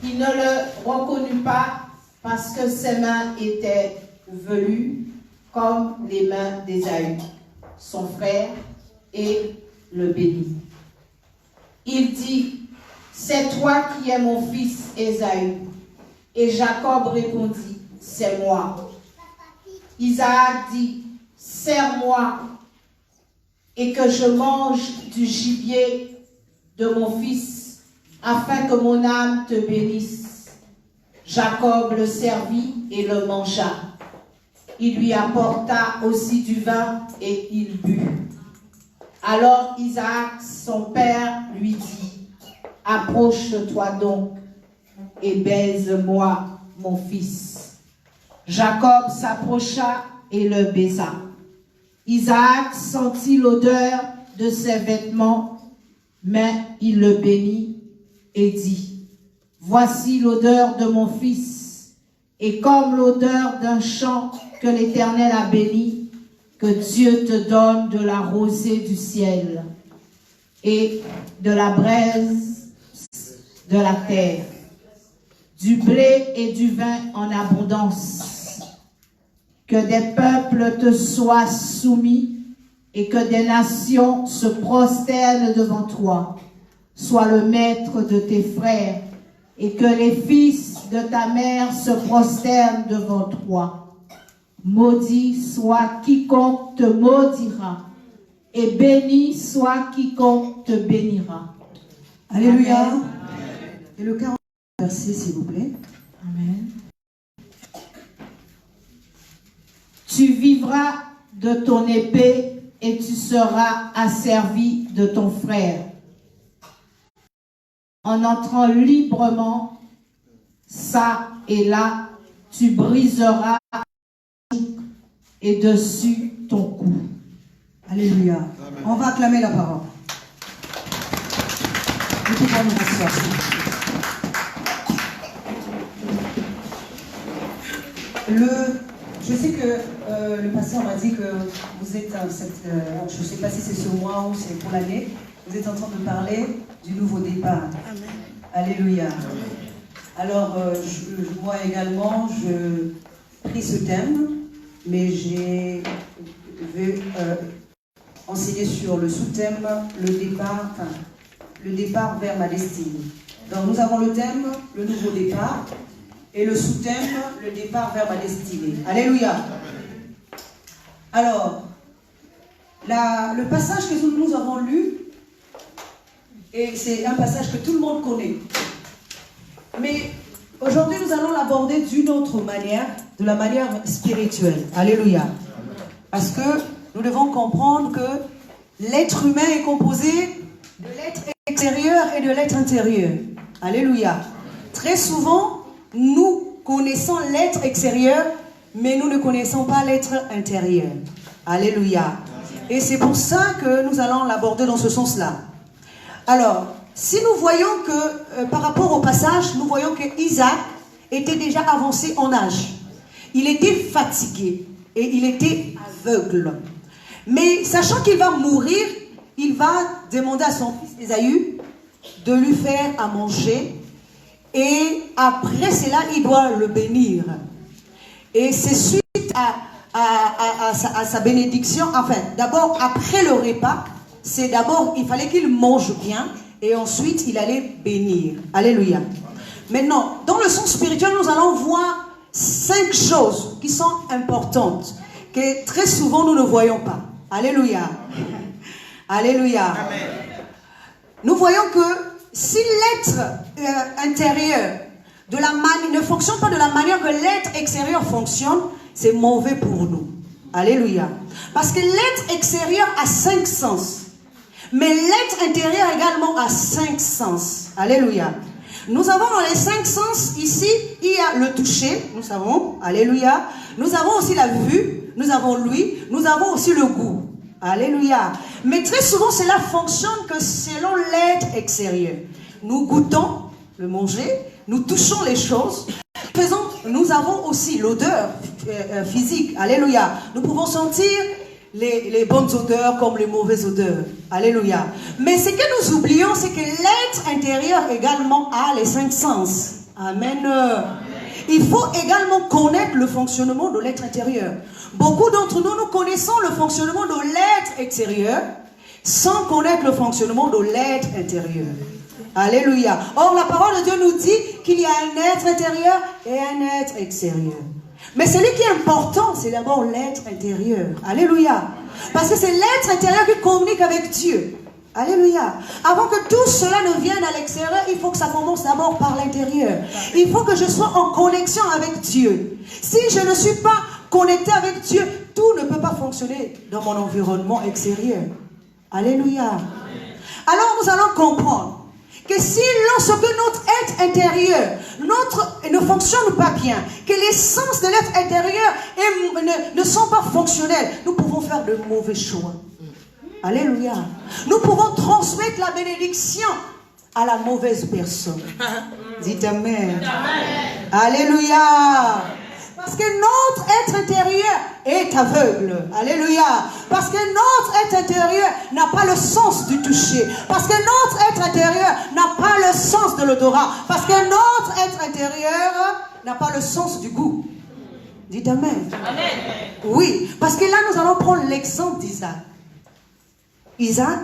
Il ne le reconnut pas parce que ses mains étaient velues comme les mains d'Ésaü, son frère, et le bénit. Il dit: C'est toi qui es mon fils Ésaü. Et Jacob répondit: C'est moi. Isaac dit: Serre-moi et que je mange du gibier de mon fils, afin que mon âme te bénisse. Jacob le servit et le mangea. Il lui apporta aussi du vin et il but. Alors Isaac, son père, lui dit: Approche-toi donc et baise-moi, mon fils. Jacob s'approcha et le baisa. Isaac sentit l'odeur de ses vêtements, mais il le bénit et dit: Voici l'odeur de mon fils, et comme l'odeur d'un champ que l'Éternel a béni, que Dieu te donne de la rosée du ciel et de la braise de la terre, du blé et du vin en abondance, que des peuples te soient soumis et que des nations se prosternent devant toi. Sois le maître de tes frères et que les fils de ta mère se prosternent devant toi. Maudit soit quiconque te maudira et béni soit quiconque te bénira. Alléluia. Amen. Et le 40e verset, s'il vous plaît. Amen. Tu vivras de ton épée et tu seras asservi de ton frère. En entrant librement, ça et là, tu briseras et dessus ton cou. Alléluia. Amen. On va acclamer la parole. Nous pouvons nous rasseoir. Je sais que le pasteur m'a dit que vous êtes, je ne sais pas si c'est ce mois ou c'est pour l'année, vous êtes en train de parler du nouveau départ. Amen. Alléluia. Amen. Alors, moi également, je pris ce thème, mais j'ai enseigné sur le sous-thème, le départ vers ma destinée. Donc, nous avons le thème, le nouveau départ, et le sous-thème, le départ vers ma destinée. Alléluia. Alors, le passage que nous avons lu, et c'est un passage que tout le monde connaît. Mais aujourd'hui, nous allons l'aborder d'une autre manière, de la manière spirituelle. Alléluia. Parce que nous devons comprendre que l'être humain est composé de l'être extérieur et de l'être intérieur. Alléluia. Très souvent, nous connaissons l'être extérieur, mais nous ne connaissons pas l'être intérieur. Alléluia. Et c'est pour ça que nous allons l'aborder dans ce sens-là. Alors, si nous voyons que, par rapport au passage, nous voyons que Isaac était déjà avancé en âge. Il était fatigué et il était aveugle. Mais sachant qu'il va mourir, il va demander à son fils Ésaü de lui faire à manger. Et après cela, il doit le bénir. Et c'est suite à sa bénédiction, enfin, d'abord, après le repas, c'est d'abord, il fallait qu'il mange bien, et ensuite, il allait bénir. Alléluia. Maintenant, dans le sens spirituel, nous allons voir 5 choses qui sont importantes, que très souvent, nous ne voyons pas. Alléluia. Alléluia. Amen. Nous voyons que si l'être intérieur ne fonctionne pas de la manière que l'être extérieur fonctionne, c'est mauvais pour nous. Alléluia. Parce que l'être extérieur a 5 sens. Mais l'être intérieur également a 5 sens. Alléluia. Nous avons dans les 5 sens ici, il y a le toucher, nous savons. Alléluia. Nous avons aussi la vue, nous avons l'ouïe, nous avons aussi le goût. Alléluia. Mais très souvent, cela fonctionne que selon l'être extérieur. Nous goûtons le manger, nous touchons les choses. Nous avons aussi l'odeur physique. Alléluia. Nous pouvons sentir les bonnes odeurs comme les mauvaises odeurs. Alléluia. Mais ce que nous oublions, c'est que l'être intérieur également a les 5 sens. Amen. Il faut également connaître le fonctionnement de l'être intérieur. Beaucoup d'entre nous, nous connaissons le fonctionnement de l'être extérieur sans connaître le fonctionnement de l'être intérieur. Alléluia. Or, la parole de Dieu nous dit qu'il y a un être intérieur et un être extérieur. Mais celui qui est important, c'est d'abord l'être intérieur. Alléluia. Parce que c'est l'être intérieur qui communique avec Dieu. Alléluia. Avant que tout cela ne vienne à l'extérieur, il faut que ça commence d'abord par l'intérieur. Il faut que je sois en connexion avec Dieu. Si je ne suis pas connecté avec Dieu, tout ne peut pas fonctionner dans mon environnement extérieur. Alléluia. Alors nous allons comprendre que si lorsque notre être intérieur ne fonctionne pas bien, que les sens de l'être intérieur ne sont pas fonctionnels, nous pouvons faire de mauvais choix. Alléluia. Nous pouvons transmettre la bénédiction à la mauvaise personne. Dites Amen. Alléluia. Parce que notre être intérieur est aveugle. Alléluia. Parce que notre être intérieur n'a pas le sens du toucher. Parce que notre être intérieur n'a pas le sens de l'odorat. Parce que notre être intérieur n'a pas le sens du goût. Dites Amen. Amen. Oui. Parce que là, nous allons prendre l'exemple d'Isaac. Isaac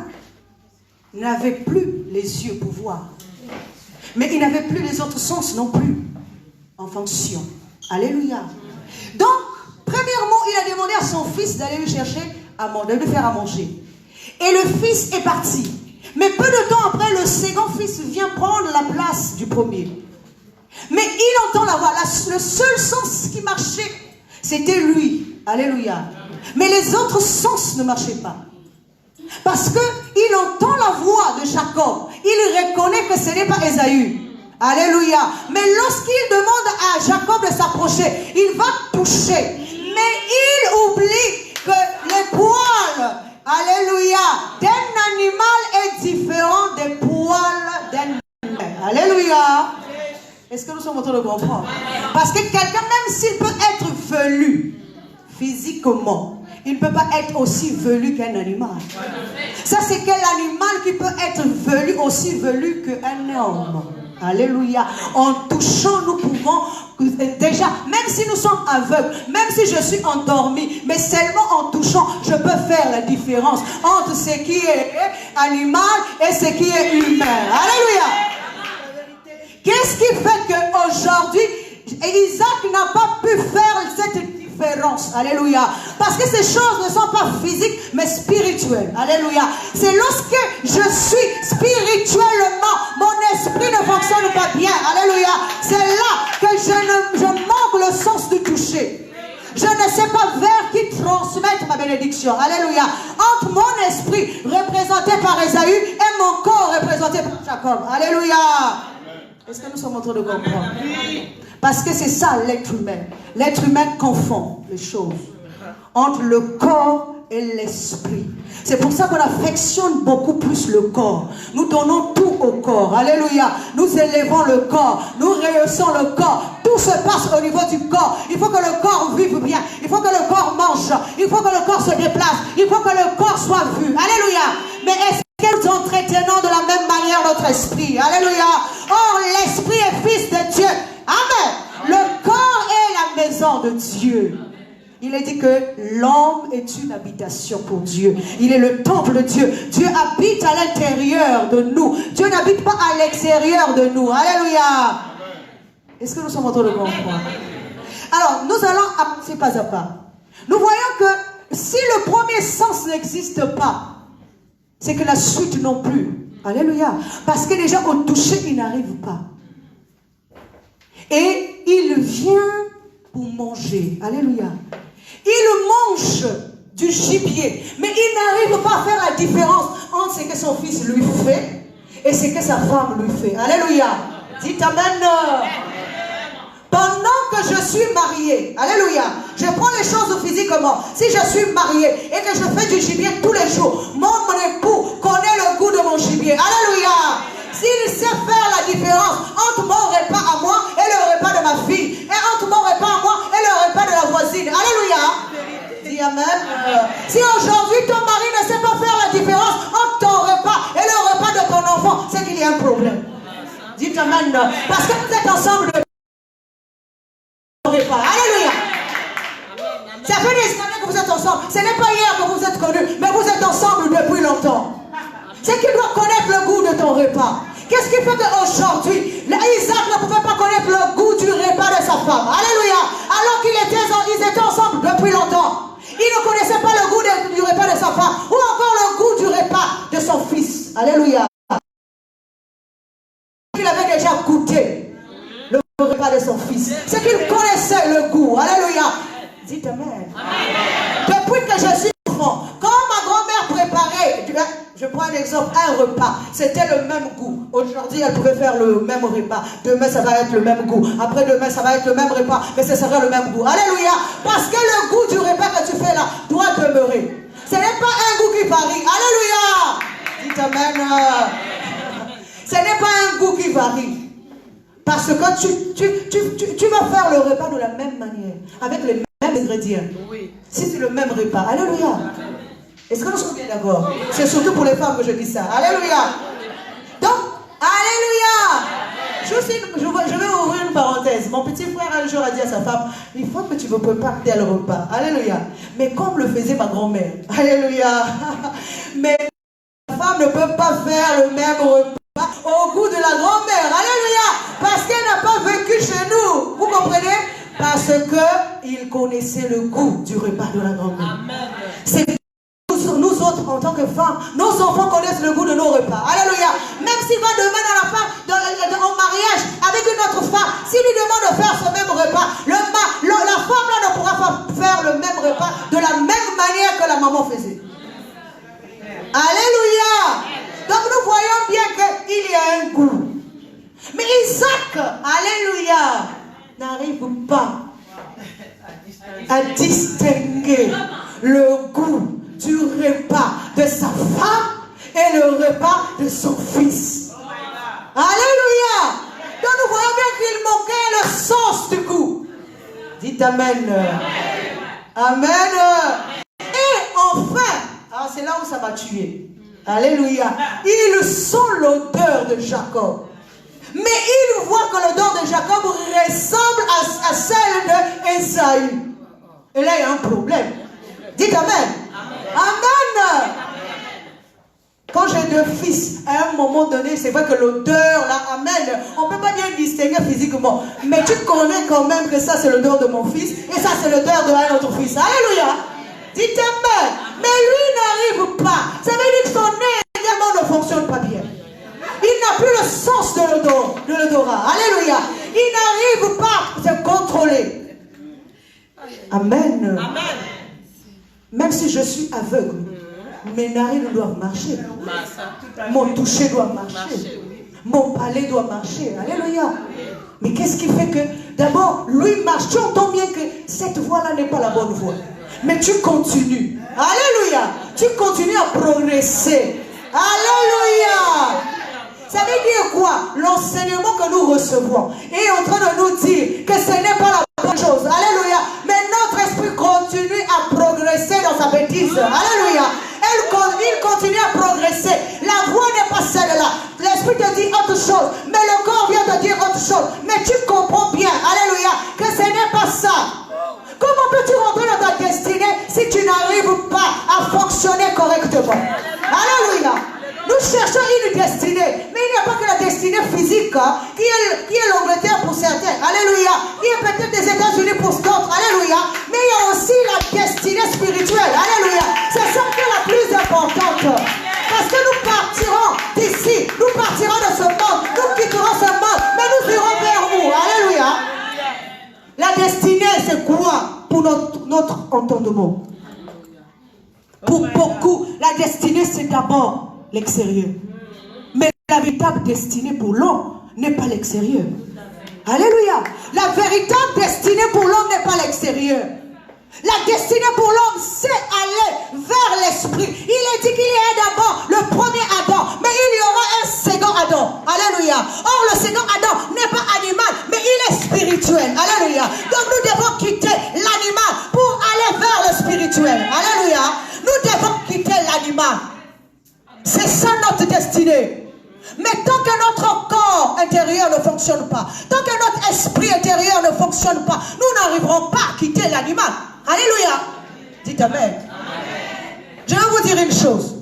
n'avait plus les yeux pour voir. Mais il n'avait plus les autres sens non plus en fonction. Alléluia. Donc, premièrement, il a demandé à son fils d'aller lui chercher à manger, de lui faire à manger. Et le fils est parti. Mais peu de temps après, le second fils vient prendre la place du premier. Mais il entend la voix. Le seul sens qui marchait, c'était lui. Alléluia. Mais les autres sens ne marchaient pas. Parce qu'il entend la voix de Jacob. Il reconnaît que ce n'est pas Ésaü. Alléluia. Mais lorsqu'il demande à Jacob de s'approcher, il va toucher. Mais il oublie que les poils, alléluia, d'un animal est différent des poils d'un humain. Alléluia. Est-ce que nous sommes en train de comprendre? Parce que quelqu'un, même s'il peut être velu physiquement, il ne peut pas être aussi velu qu'un animal. Ça, c'est quel animal qui peut être velu, aussi velu qu'un homme? Alléluia. En touchant, nous pouvons déjà, même si nous sommes aveugles, même si je suis endormi, mais seulement en touchant, je peux faire la différence entre ce qui est animal et ce qui est humain. Alléluia. Qu'est-ce qui fait qu'aujourd'hui, Isaac n'a pas pu faire cette différence? Alléluia. Parce que ces choses ne sont pas physiques, mais spirituelles. Alléluia. C'est lorsque je suis spirituellement, mon esprit ne fonctionne pas bien. Alléluia. C'est là que je manque le sens du toucher. Je ne sais pas vers qui transmettre ma bénédiction. Alléluia. Entre mon esprit représenté par Ésaü et mon corps représenté par Jacob. Alléluia. Est-ce que nous sommes en train de comprendre? Parce que c'est ça l'être humain. L'être humain confond les choses entre le corps et l'esprit. C'est pour ça qu'on affectionne beaucoup plus le corps. Nous donnons tout au corps. Alléluia. Nous élevons le corps. Nous rehaussons le corps. Tout se passe au niveau du corps. Il faut que le corps vive bien. Il faut que le corps mange. Il faut que le corps se déplace. Il faut que le corps soit vu. Alléluia. Mais est-ce que nous entretenons de la même manière notre esprit? Alléluia. Or, l'esprit est fils de Dieu. Amen. Le corps est la maison de Dieu. Il est dit que l'homme est une habitation pour Dieu. Il est le temple de Dieu. Dieu habite à l'intérieur de nous. Dieu n'habite pas à l'extérieur de nous. Alléluia. Est-ce que nous sommes en train de comprendre? Alors, nous allons avancer pas à pas. Nous voyons que si le premier sens n'existe pas, c'est que la suite non plus. Alléluia. Parce que déjà au toucher, il n'arrive pas. Et il vient pour manger. Alléluia. Il mange du gibier. Mais il n'arrive pas à faire la différence entre ce que son fils lui fait et ce que sa femme lui fait. Alléluia. Dites Amen. Pendant que je suis marié, mariée, alléluia, je prends les choses physiquement. Si je suis mariée et que je fais du gibier tous les jours, mon époux connaît le goût de mon gibier, alléluia. S'il sait faire la différence entre mon repas à moi et le repas de ma fille, et entre mon repas à moi et le repas de la voisine, alléluia. Dis amen. Si aujourd'hui ton mari ne sait pas faire la différence entre ton repas et le repas de ton enfant, c'est qu'il y a un problème. Dis amen. Parce que vous êtes ensemble de repas. Alléluia. Ça fait des années que vous êtes ensemble. Ce n'est pas hier que vous êtes connus, mais vous êtes ensemble depuis longtemps. C'est qu'il doit connaître le goût de ton repas. Qu'est-ce qui fait qu'aujourd'hui, Isaac ne pouvait pas connaître le goût du repas de sa femme? Alléluia. Alors qu'ils étaient ensemble depuis longtemps. Il ne connaissait pas le goût du repas de sa femme. Ou encore le goût du repas de son fils. Alléluia. Il avait déjà goûté le repas de son fils. C'est qu'il connaissait le goût. Alléluia. Dites amen. Depuis que je suis enfant, quand ma grand-mère préparait, je prends un exemple, un repas, c'était le même goût. Aujourd'hui, elle pouvait faire le même repas. Demain, ça va être le même goût. Après demain, ça va être le même repas, mais ce sera le même goût. Alléluia. Parce que le goût du repas que tu fais là doit demeurer. Ce n'est pas un goût qui varie. Alléluia. Dites amen. Ce n'est pas un goût qui varie. Parce que tu vas faire le repas de la même manière, avec les mêmes ingrédients. Oui. Si c'est le même repas. Alléluia. Est-ce que nous sommes bien d'accord? C'est surtout pour les femmes que je dis ça. Alléluia. Donc, alléluia. Je vais ouvrir une parenthèse. Mon petit frère un jour a dit à sa femme, il faut que tu me prépares tel repas. Alléluia. Mais comme le faisait ma grand-mère. Alléluia. Mais la femme ne peut pas faire le même repas au goût de la grand-mère. Alléluia. Parce qu'elle n'a pas vécu chez nous. Vous comprenez? Parce qu'il connaissait le goût du repas de la grand-mère. C'est nous autres, en tant que femmes, nos enfants connaissent le goût de nos repas. Alléluia. Même s'il va demain en mariage avec une autre femme, s'il lui demande de faire ce même repas, la femme là ne pourra pas faire le même repas de la même manière que la maman faisait. Alléluia. Donc nous voyons bien qu'il y a un goût. Mais Isaac, alléluia, n'arrive pas à distinguer le goût du repas de sa femme et le repas de son fils. Alléluia. Donc nous voyons bien qu'il manquait le sens du goût. Dites amen. Amen. Et enfin, c'est là où ça m'a tué. Alléluia. Il sent l'odeur de Jacob. Mais il voit que l'odeur de Jacob ressemble à celle d'Ésaü. Et là, il y a un problème. Dites amen. Amen. Quand j'ai deux fils, à un moment donné, c'est vrai que l'odeur, là, amen, on ne peut pas bien distinguer physiquement. Mais tu connais quand même que ça, c'est l'odeur de mon fils, et ça, c'est l'odeur d'un autre fils. Alléluia. Dites amen. Mais lui n'arrive pas. Ça veut dire que son nez également ne fonctionne pas bien. Il n'a plus le sens de l'odorat. Alléluia. Il n'arrive pas à se contrôler. Amen. Amen. Même si je suis aveugle, mes narines doivent marcher. Mon toucher doit marcher. Mon palais doit marcher. Alléluia. Mais qu'est-ce qui fait que, d'abord, lui marche. Tu entends bien que cette voie-là n'est pas la bonne voie. Mais tu continues. Alléluia. Tu continues à progresser. Alléluia. Ça veut dire quoi? L'enseignement que nous recevons est en train de nous dire que ce n'est pas la bonne chose. Alléluia. Mais notre esprit continue à progresser dans sa bêtise. Alléluia. Il continue à progresser. La voix n'est pas celle-là. L'esprit te dit autre chose. Mais le corps vient te dire autre chose. Mais tu comprends bien, alléluia, que ce n'est pas ça. Comment peux-tu rentrer dans ta destinée si tu n'arrives pas à fonctionner correctement? Alléluia. Nous cherchons une destinée, mais il n'y a pas que la destinée physique, hein, qui est l'Angleterre pour certains, alléluia, qui est peut-être des États-Unis pour d'autres, alléluia, mais il y a aussi la destinée spirituelle, alléluia. C'est ça qui est la plus importante, parce que nous partirons d'ici, nous partirons de ce monde, nous quitterons ce monde, mais nous irons vers où? Alléluia. La destinée, c'est quoi pour notre entendement? Pour beaucoup, la destinée, c'est d'abord l'extérieur. Mais la véritable destinée pour l'homme n'est pas l'extérieur. Alléluia. La véritable destinée pour l'homme n'est pas l'extérieur. La destinée pour l'homme, c'est aller vers l'esprit. Il est dit qu'il y a d'abord le premier Adam, mais il y aura un second Adam. Alléluia. Or, le second Adam n'est pas animal, mais il est spirituel. Alléluia. Donc, nous devons quitter l'animal pour aller vers le spirituel. Alléluia. Nous devons quitter l'animal. C'est ça notre destinée. Mais tant que notre corps intérieur ne fonctionne pas, tant que notre esprit intérieur ne fonctionne pas, nous n'arriverons pas à quitter l'animal. Alléluia. Dites amen. Amen. Je vais vous dire une chose.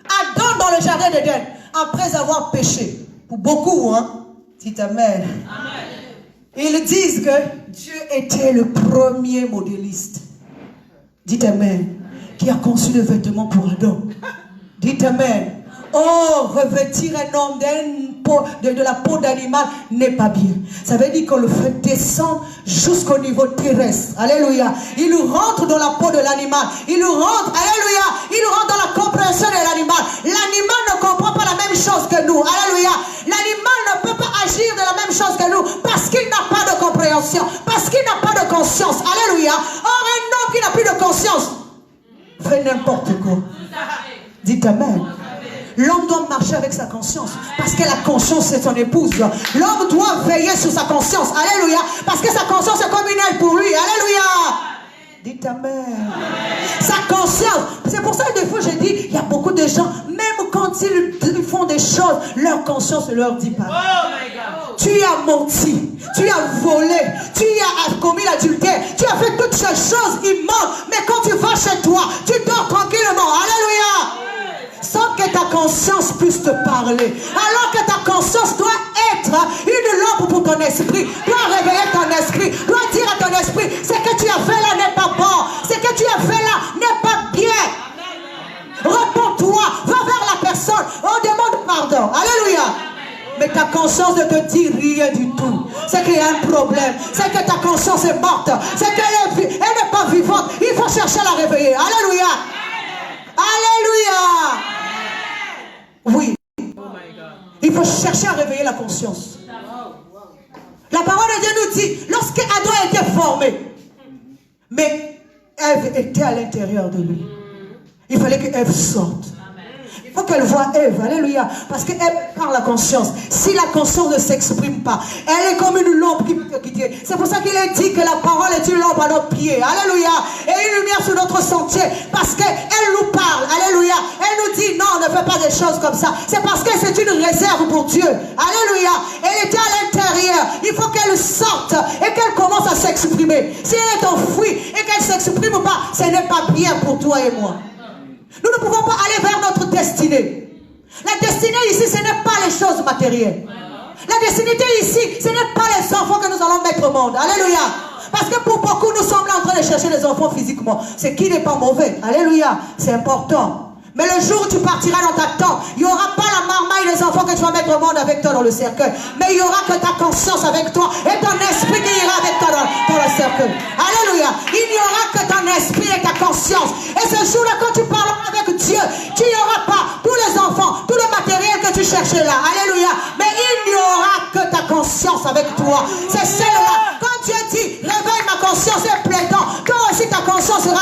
Adam dans le jardin d'Éden, après avoir péché, pour beaucoup, hein, dites amen. Amen. Ils disent que Dieu était le premier modéliste. Dites amen. Qui a conçu le vêtement pour Adam. Dites amen. Oh, revêtir un homme de la peau d'animal n'est pas bien. Ça veut dire qu'on le fait descendre jusqu'au niveau terrestre. Alléluia. Il nous rentre dans la peau de l'animal. Il nous rentre, alléluia. Il nous rentre dans la compréhension de l'animal. L'animal ne comprend pas la même chose que nous. Alléluia. L'animal ne peut pas agir de la même chose que nous parce qu'il n'a pas de compréhension, parce qu'il n'a pas de conscience. Alléluia. Or, un homme qui n'a plus de conscience fait n'importe quoi. Dites amen. L'homme doit marcher avec sa conscience parce que la conscience c'est son épouse. L'homme doit veiller sur sa conscience. Alléluia. Parce que sa conscience est comme une aile pour lui. Alléluia. Dites amen. Sa conscience. C'est pour ça que des fois je dis, il y a beaucoup de gens, même quand ils font des choses, leur conscience ne leur dit pas. Tu as menti, tu as volé, tu as commis l'adultère, tu as fait toutes ces choses immondes. Mais quand tu vas chez toi, tu dors tranquillement. Alléluia. Sans que ta conscience puisse te parler. Alors que ta conscience doit être une lampe pour ton esprit. Doit réveiller ton esprit. Doit dire à ton esprit, ce que tu as fait là n'est pas bon. Ce que tu as fait là n'est pas bien. Réponds-toi. Va vers la personne. On demande pardon. Alléluia. Mais ta conscience ne te dit rien du tout. C'est qu'il y a un problème. C'est que ta conscience est morte. C'est qu'elle n'est pas vivante. Il faut chercher à la réveiller. Alléluia. Alléluia. Oui. Il faut chercher à réveiller la conscience. La parole de Dieu nous dit, lorsque Adam a été formé, mais Ève était à l'intérieur de lui. Il fallait que Ève sorte. Il faut qu'elle voie Ève, alléluia, parce que Ève parle la conscience. Si la conscience ne s'exprime pas, elle est comme une lampe qui peut te quitter. C'est pour ça qu'il est dit que la parole est une lampe à notre pied, alléluia, et une lumière sur notre sentier, parce qu'elle nous parle, alléluia. Elle nous dit non, ne fais pas des choses comme ça. C'est parce que c'est une réserve pour Dieu, alléluia. Elle était à l'intérieur, il faut qu'elle sorte et qu'elle commence à s'exprimer. Si elle est enfouie et qu'elle ne s'exprime pas, ce n'est pas bien pour toi et moi. Nous ne pouvons pas aller vers notre destinée. La destinée ici, ce n'est pas les choses matérielles. La destinée ici, ce n'est pas les enfants que nous allons mettre au monde. Alléluia. Parce que pour beaucoup, nous sommes là en train de chercher les enfants physiquement. Ce qui n'est pas mauvais. Alléluia. C'est important. Mais le jour où tu partiras dans ta tente, il n'y aura pas la marmaille des enfants que tu vas mettre au monde avec toi dans le cercueil. Mais il n'y aura que ta conscience avec toi et ton esprit qui ira avec toi dans le cercueil. Alléluia. Il n'y aura que ton esprit et ta conscience. Et ce jour-là, quand tu parleras avec Dieu, tu n'y auras pas tous les enfants, tout le matériel que tu cherchais là. Alléluia. Mais il n'y aura que ta conscience avec toi. C'est celle-là. Quand Dieu dit, réveille ma conscience et plaidant, toi aussi ta conscience sera.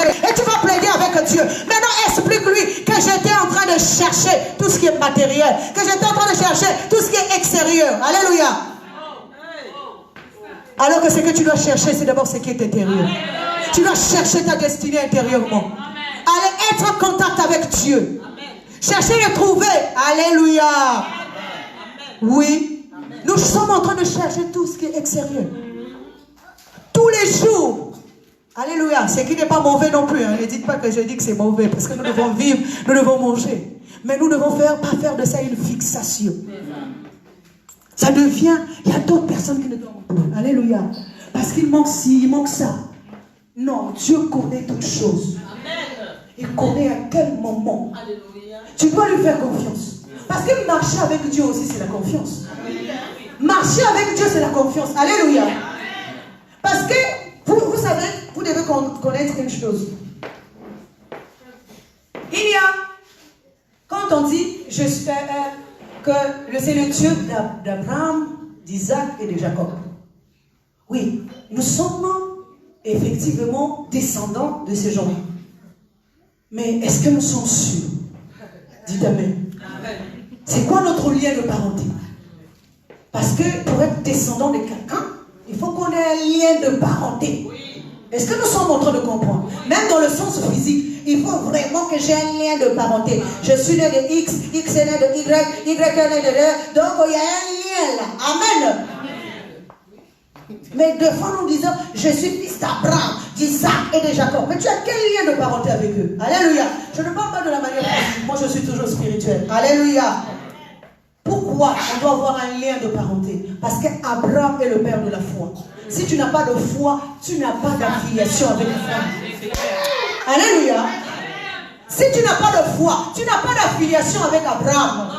Et tu vas plaider avec Dieu. Maintenant, explique-lui que j'étais en train de chercher tout ce qui est matériel. Que j'étais en train de chercher tout ce qui est extérieur. Alléluia. Alors que ce que tu dois chercher, c'est d'abord ce qui est intérieur. Tu dois chercher ta destinée intérieurement. Aller être en contact avec Dieu. Chercher et trouver. Alléluia. Oui. Nous sommes en train de chercher tout ce qui est extérieur. Tous les jours. Alléluia, ce qui n'est pas mauvais non plus. Hein. Ne dites pas que je dis que c'est mauvais, parce que nous devons vivre, nous devons manger. Mais nous ne devons pas faire de ça une fixation. Ça devient, il y a d'autres personnes qui ne dorment plus. Alléluia. Parce qu'il manque ci, il manque ça. Non, Dieu connaît toutes choses. Il connaît à quel moment. Tu dois lui faire confiance. Parce que marcher avec Dieu aussi, c'est la confiance. Marcher avec Dieu, c'est la confiance. Alléluia. Parce que, vous savez, vous devez connaître une chose. Il y a, quand on dit, que c'est le Dieu d'Abraham, d'Isaac et de Jacob. Oui, nous sommes effectivement descendants de ces gens. Mais est-ce que nous sommes sûrs? Dites Amen. C'est quoi notre lien de parenté? Parce que pour être descendant de quelqu'un, il faut qu'on ait un lien de parenté. Est-ce que nous sommes en train de comprendre? Même dans le sens physique, il faut vraiment que j'ai un lien de parenté. Je suis né de X, X est né de Y, Y est né de Y. Donc il y a un lien là. Amen. Mais des fois nous disons, je suis fils d'Abraham, d'Isaac et de Jacob. Mais tu as quel lien de parenté avec eux? Alléluia. Je ne parle pas de la manière physique. Moi je suis toujours spirituel. Alléluia. Pourquoi on doit avoir un lien de parenté? Parce qu'Abraham est le père de la foi. Si tu n'as pas de foi, tu n'as pas d'affiliation avec Abraham. Alléluia. Si tu n'as pas de foi, tu n'as pas d'affiliation avec Abraham.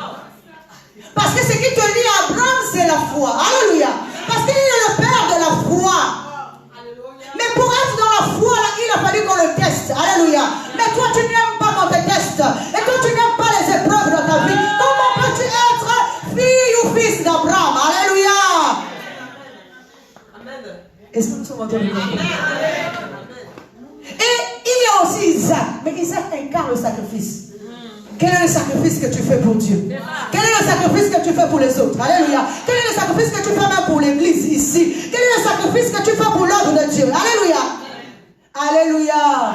Parce que ce qui te lie à Abraham, c'est la foi. Alléluia. Parce qu'il est le père de la foi. Mais pour être dans la foi, là, il a fallu qu'on le teste. Alléluia. Mais toi, tu n'aimes pas qu'on te teste. Et quand tu n'aimes pas les épreuves dans ta vie, comment peux-tu être fille ou fils d'Abraham? Alléluia. Est-ce que nous sommes en train de comprendre? Et il y a aussi Isaac. Mais Isaac incarne le sacrifice. Quel est le sacrifice que tu fais pour Dieu? Quel est le sacrifice que tu fais pour les autres? Alléluia. Quel est le sacrifice que tu fais même pour l'église ici? Quel est le sacrifice que tu fais pour l'œuvre de Dieu? Alléluia. Alléluia.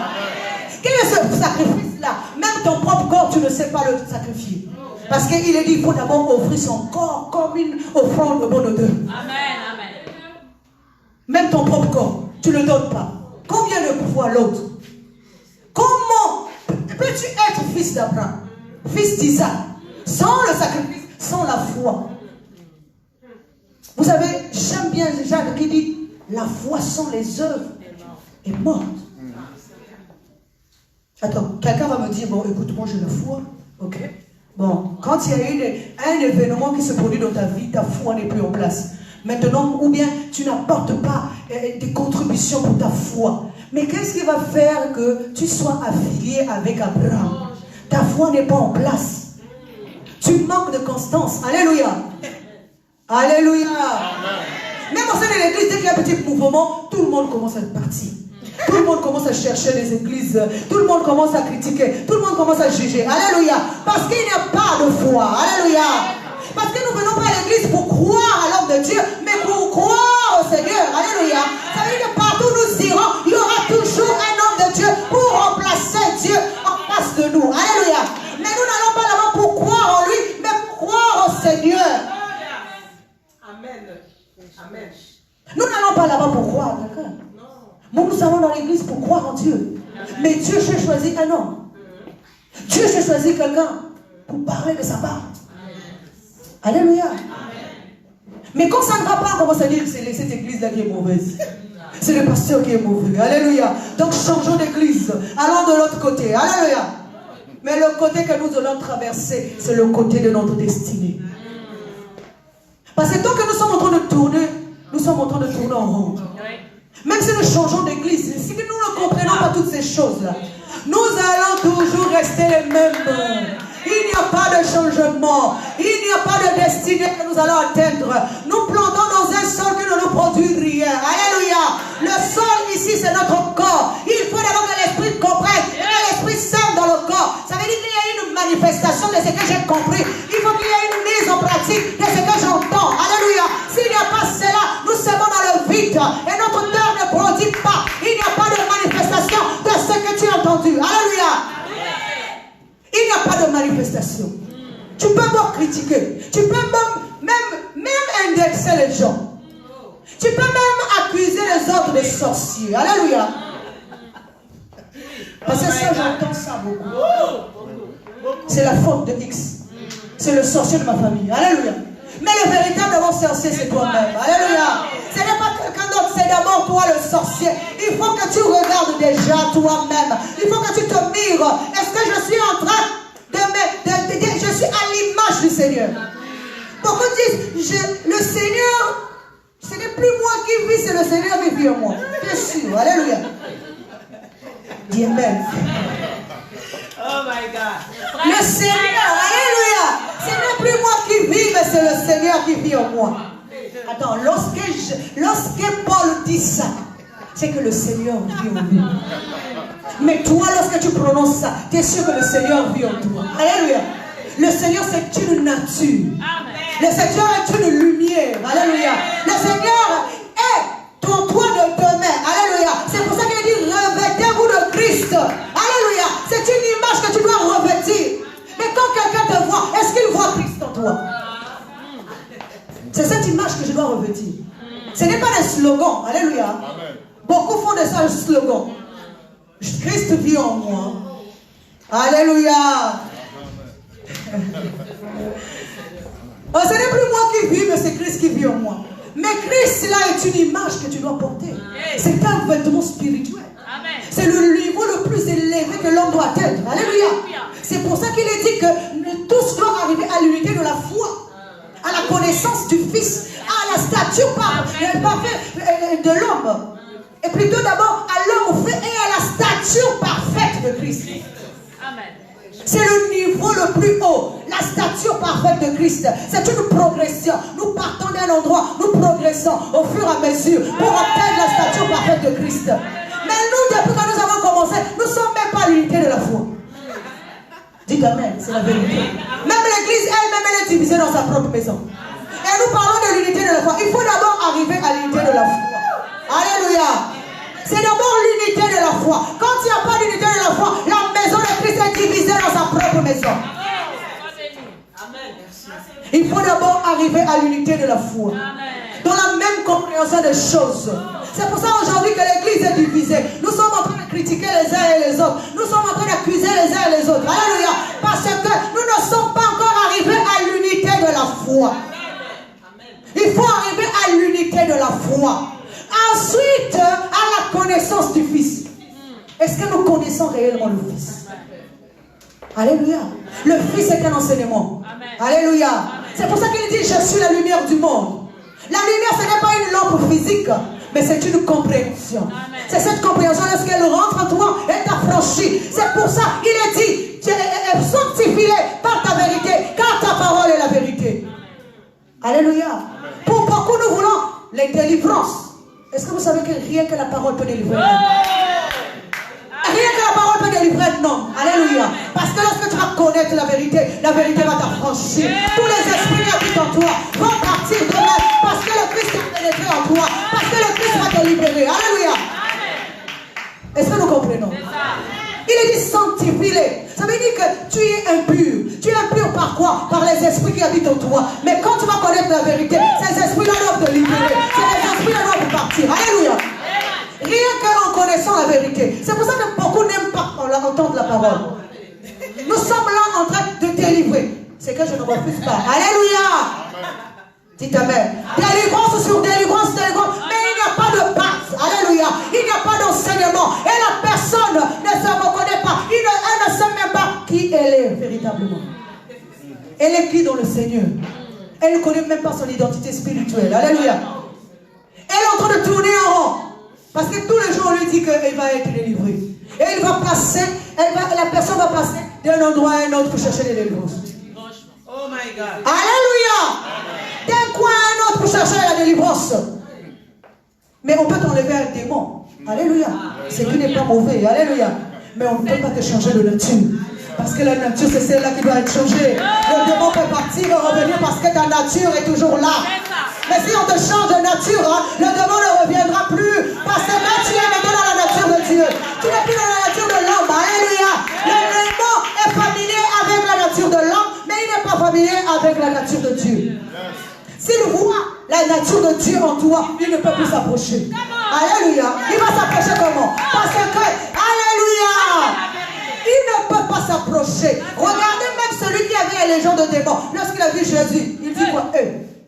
Quel est ce sacrifice-là? Même ton propre corps, tu ne sais pas le sacrifier. Parce qu'il est dit, il faut d'abord offrir son corps comme une offrande de bonne odeur. Amen, amen. Même ton propre corps, tu ne le donnes pas. Combien de fois l'autre? Comment peux-tu être fils d'Abraham, fils d'Isaac, sans le sacrifice, sans la foi? Vous savez, j'aime bien Jacques qui dit, la foi sans les œuvres est morte. Attends, quelqu'un va me dire, bon, écoute, moi j'ai la foi, ok? Bon, quand il y a un événement qui se produit dans ta vie, ta foi n'est plus en place. Maintenant, ou bien tu n'apportes pas des contributions pour ta foi. Mais qu'est-ce qui va faire que tu sois affilié avec Abraham? Ta foi n'est pas en place. Tu manques de constance. Alléluia. Alléluia. Même au sein de l'église, dès qu'il y a un petit mouvement, tout le monde commence à partir. Tout le monde commence à chercher les églises. Tout le monde commence à critiquer. Tout le monde commence à juger. Alléluia. Parce qu'il n'y a pas de foi. Alléluia. Parce que nous ne venons pas à l'église pour croire à l'homme de Dieu, mais pour croire au Seigneur. Alléluia. Ça veut dire que partout où nous irons, il y aura toujours un homme de Dieu pour remplacer Dieu en face de nous. Alléluia. Mais nous n'allons pas là-bas pour croire en lui, mais pour croire au Seigneur. Amen. Amen. Nous n'allons pas là-bas pour croire à quelqu'un. Nous allons dans l'église pour croire en Dieu. Mais Dieu s'est choisi un homme. Dieu s'est choisi quelqu'un pour parler de sa part. Alléluia. Mais quand ça ne va pas, on commence à dire que c'est cette église-là qui est mauvaise. C'est le pasteur qui est mauvais. Alléluia. Donc changeons d'église. Allons de l'autre côté. Alléluia. Mais le côté que nous allons traverser, c'est le côté de notre destinée. Parce que tant que nous sommes en train de tourner, nous sommes en train de tourner en rond. Même si nous changeons d'église, si nous ne comprenons pas toutes ces choses-là, nous allons toujours rester les mêmes. Il n'y a pas de changement. Il n'y a pas de destinée que nous allons atteindre. Nous plantons dans un sol qui ne nous produit rien. Alléluia. Le sol ici, c'est notre corps. Il faut d'abord que l'esprit comprenne. Que l'esprit sème dans le corps. Ça veut dire qu'il y a une manifestation de ce que j'ai compris. Il faut qu'il y ait une mise en pratique de ce que j'entends. Alléluia. S'il n'y a pas cela, nous sommes dans le vide. Et notre terre ne produit pas. Il n'y a pas de manifestation de ce que tu as entendu. Alléluia. Il n'y a pas de manifestation. Tu peux même critiquer. Tu peux même indexer les gens. Tu peux même accuser les autres de sorciers. Alléluia. Parce que ça, j'entends ça beaucoup. C'est la faute de X. C'est le sorcier de ma famille. Alléluia. Mais le véritable sorcier, c'est toi-même. Alléluia. Ce n'est pas quelqu'un d'autre, c'est d'abord toi le sorcier. Il faut que tu regardes déjà toi-même. Il faut que tu te mires. Est-ce que je suis en train je suis à l'image du Seigneur? Beaucoup disent, le Seigneur, ce n'est plus moi qui vis, c'est le Seigneur qui vit en moi. Bien sûr. Alléluia. Dis Amen. Oh my God. Le Seigneur, alléluia. Ce n'est plus moi qui vis, mais c'est le Seigneur qui vit en moi. Attends, lorsque Paul dit ça, c'est que le Seigneur vit en lui. Mais toi, lorsque tu prononces ça, tu es sûr que le Seigneur vit en toi. Alléluia. Le Seigneur, c'est une nature. Le Seigneur est une lumière. Alléluia. Le Seigneur est ton toit de demain. Alléluia. C'est pour ça qu'il dit revêtez-vous de Christ. Alléluia. C'est une image que tu dois revêtir. Mais quand quelqu'un te voit, est-ce qu'il voit Christ en toi? C'est cette image que je dois revêtir. Ce n'est pas des slogans. Alléluia. Amen. Beaucoup font de ça un slogan. Christ vit en moi. Alléluia. Oh, ce n'est plus moi qui vis, mais c'est Christ qui vit en moi. Mais Christ là est une image que tu dois porter. C'est un vêtement spirituel. C'est le niveau le plus élevé que l'homme doit être. Alléluia. C'est pour ça qu'il est dit que tous doivent arriver à l'unité de la foi, à la connaissance du Fils, à la stature parfaite de l'homme. Et plutôt d'abord à l'homme fait et à la stature parfaite de Christ. Amen. C'est le niveau le plus haut, la stature parfaite de Christ. C'est une progression. Nous partons d'un endroit, nous progressons au fur et à mesure pour atteindre la stature parfaite de Christ. Mais nous, depuis que nous avons commencé, nous ne sommes même pas à l'unité de la foi. Dites Amen, c'est la vérité. Même l'église elle-même, elle est divisée dans sa propre maison. Et nous parlons de l'unité de la foi. Il faut d'abord arriver à l'unité de la foi. Alléluia. C'est d'abord l'unité de la foi. Quand il n'y a pas d'unité de la foi, la maison de Christ est divisée dans sa propre maison. Il faut d'abord arriver à l'unité de la foi. Dans la même compréhension des choses. C'est pour ça aujourd'hui que l'église est divisée. Nous sommes en train de critiquer les uns et les autres. Nous sommes en train d'accuser les uns et les autres. Alléluia. Parce que nous ne sommes pas encore arrivés à l'unité de la foi. Il faut arriver à l'unité de la foi. Ensuite, à la connaissance du Fils. Est-ce que nous connaissons réellement le Fils? Alléluia. Le Fils est un enseignement. Alléluia. C'est pour ça qu'il dit, je suis la lumière du monde. La lumière, ce n'est pas une lampe physique, mais c'est une compréhension. C'est cette compréhension, lorsqu'elle rentre en toi, elle t'affranchit. C'est pour ça qu'il est dit, sanctifie-les par ta vérité, car ta parole est la vérité. Alléluia. Pour beaucoup, nous voulons les délivrances. Est-ce que vous savez que rien que la parole peut délivrer? Rien que la parole peut délivrer un homme. Alléluia. Parce que lorsque tu vas connaître la vérité va t'affranchir. Tous les esprits qui habitent en toi vont partir de là. Parce que le Christ est pénétré en toi. Parce que le Christ va te libérer. Alléluia. Est-ce que nous comprenons? Il est dit sanctifie-les. Ça veut dire que tu es impur. Tu es impur par quoi? Par les esprits qui habitent en toi. Mais quand tu vas connaître la vérité, ces esprits-là doivent te libérer. Ces esprits-là doivent partir. Alléluia. Rien qu'en connaissant la vérité. C'est pour ça que beaucoup n'aiment pas entendre la parole. Nous sommes là en train de délivrer. C'est que je ne refuse pas. Alléluia. Dites Amen. Délivrance sur délivrance, délivrance. Mais il n'y a pas de base. Alléluia. Il n'y a pas d'enseignement. Et la personne ne se reconnaît pas. Elle ne sait même pas qui elle est véritablement. Elle est qui dans le Seigneur? Elle ne connaît même pas son identité spirituelle. Alléluia. Elle est en train de tourner en rond. Parce que tous les jours, on lui dit qu'elle va être délivrée. Et il va passer, la personne va passer d'un endroit à un autre pour chercher les délivrances. Oh my God. Alléluia. D'un coin à un autre pour chercher la délivrance. Mais on peut t'enlever un démon. Alléluia. C'est qui n'est pas mauvais. Alléluia. Mais on ne peut pas te changer de nature. Parce que la nature, c'est celle-là qui doit être changée. Le démon peut partir et revenir parce que ta nature est toujours là. Mais si on te change de nature, le démon ne reviendra plus. Parce que là, tu es maintenant dans la nature de Dieu. Tu n'es plus dans la nature de l'homme. Alléluia. Le démon est familier avec la nature de l'homme, mais il n'est pas familier avec la nature de Dieu. S'il voit la nature de Dieu en toi, il ne peut plus s'approcher. Alléluia. Il va s'approcher comment? Parce que, alléluia, il ne peut pas s'approcher. Regardez même celui qui avait les légions de démons. Lorsqu'il a vu Jésus, il dit quoi?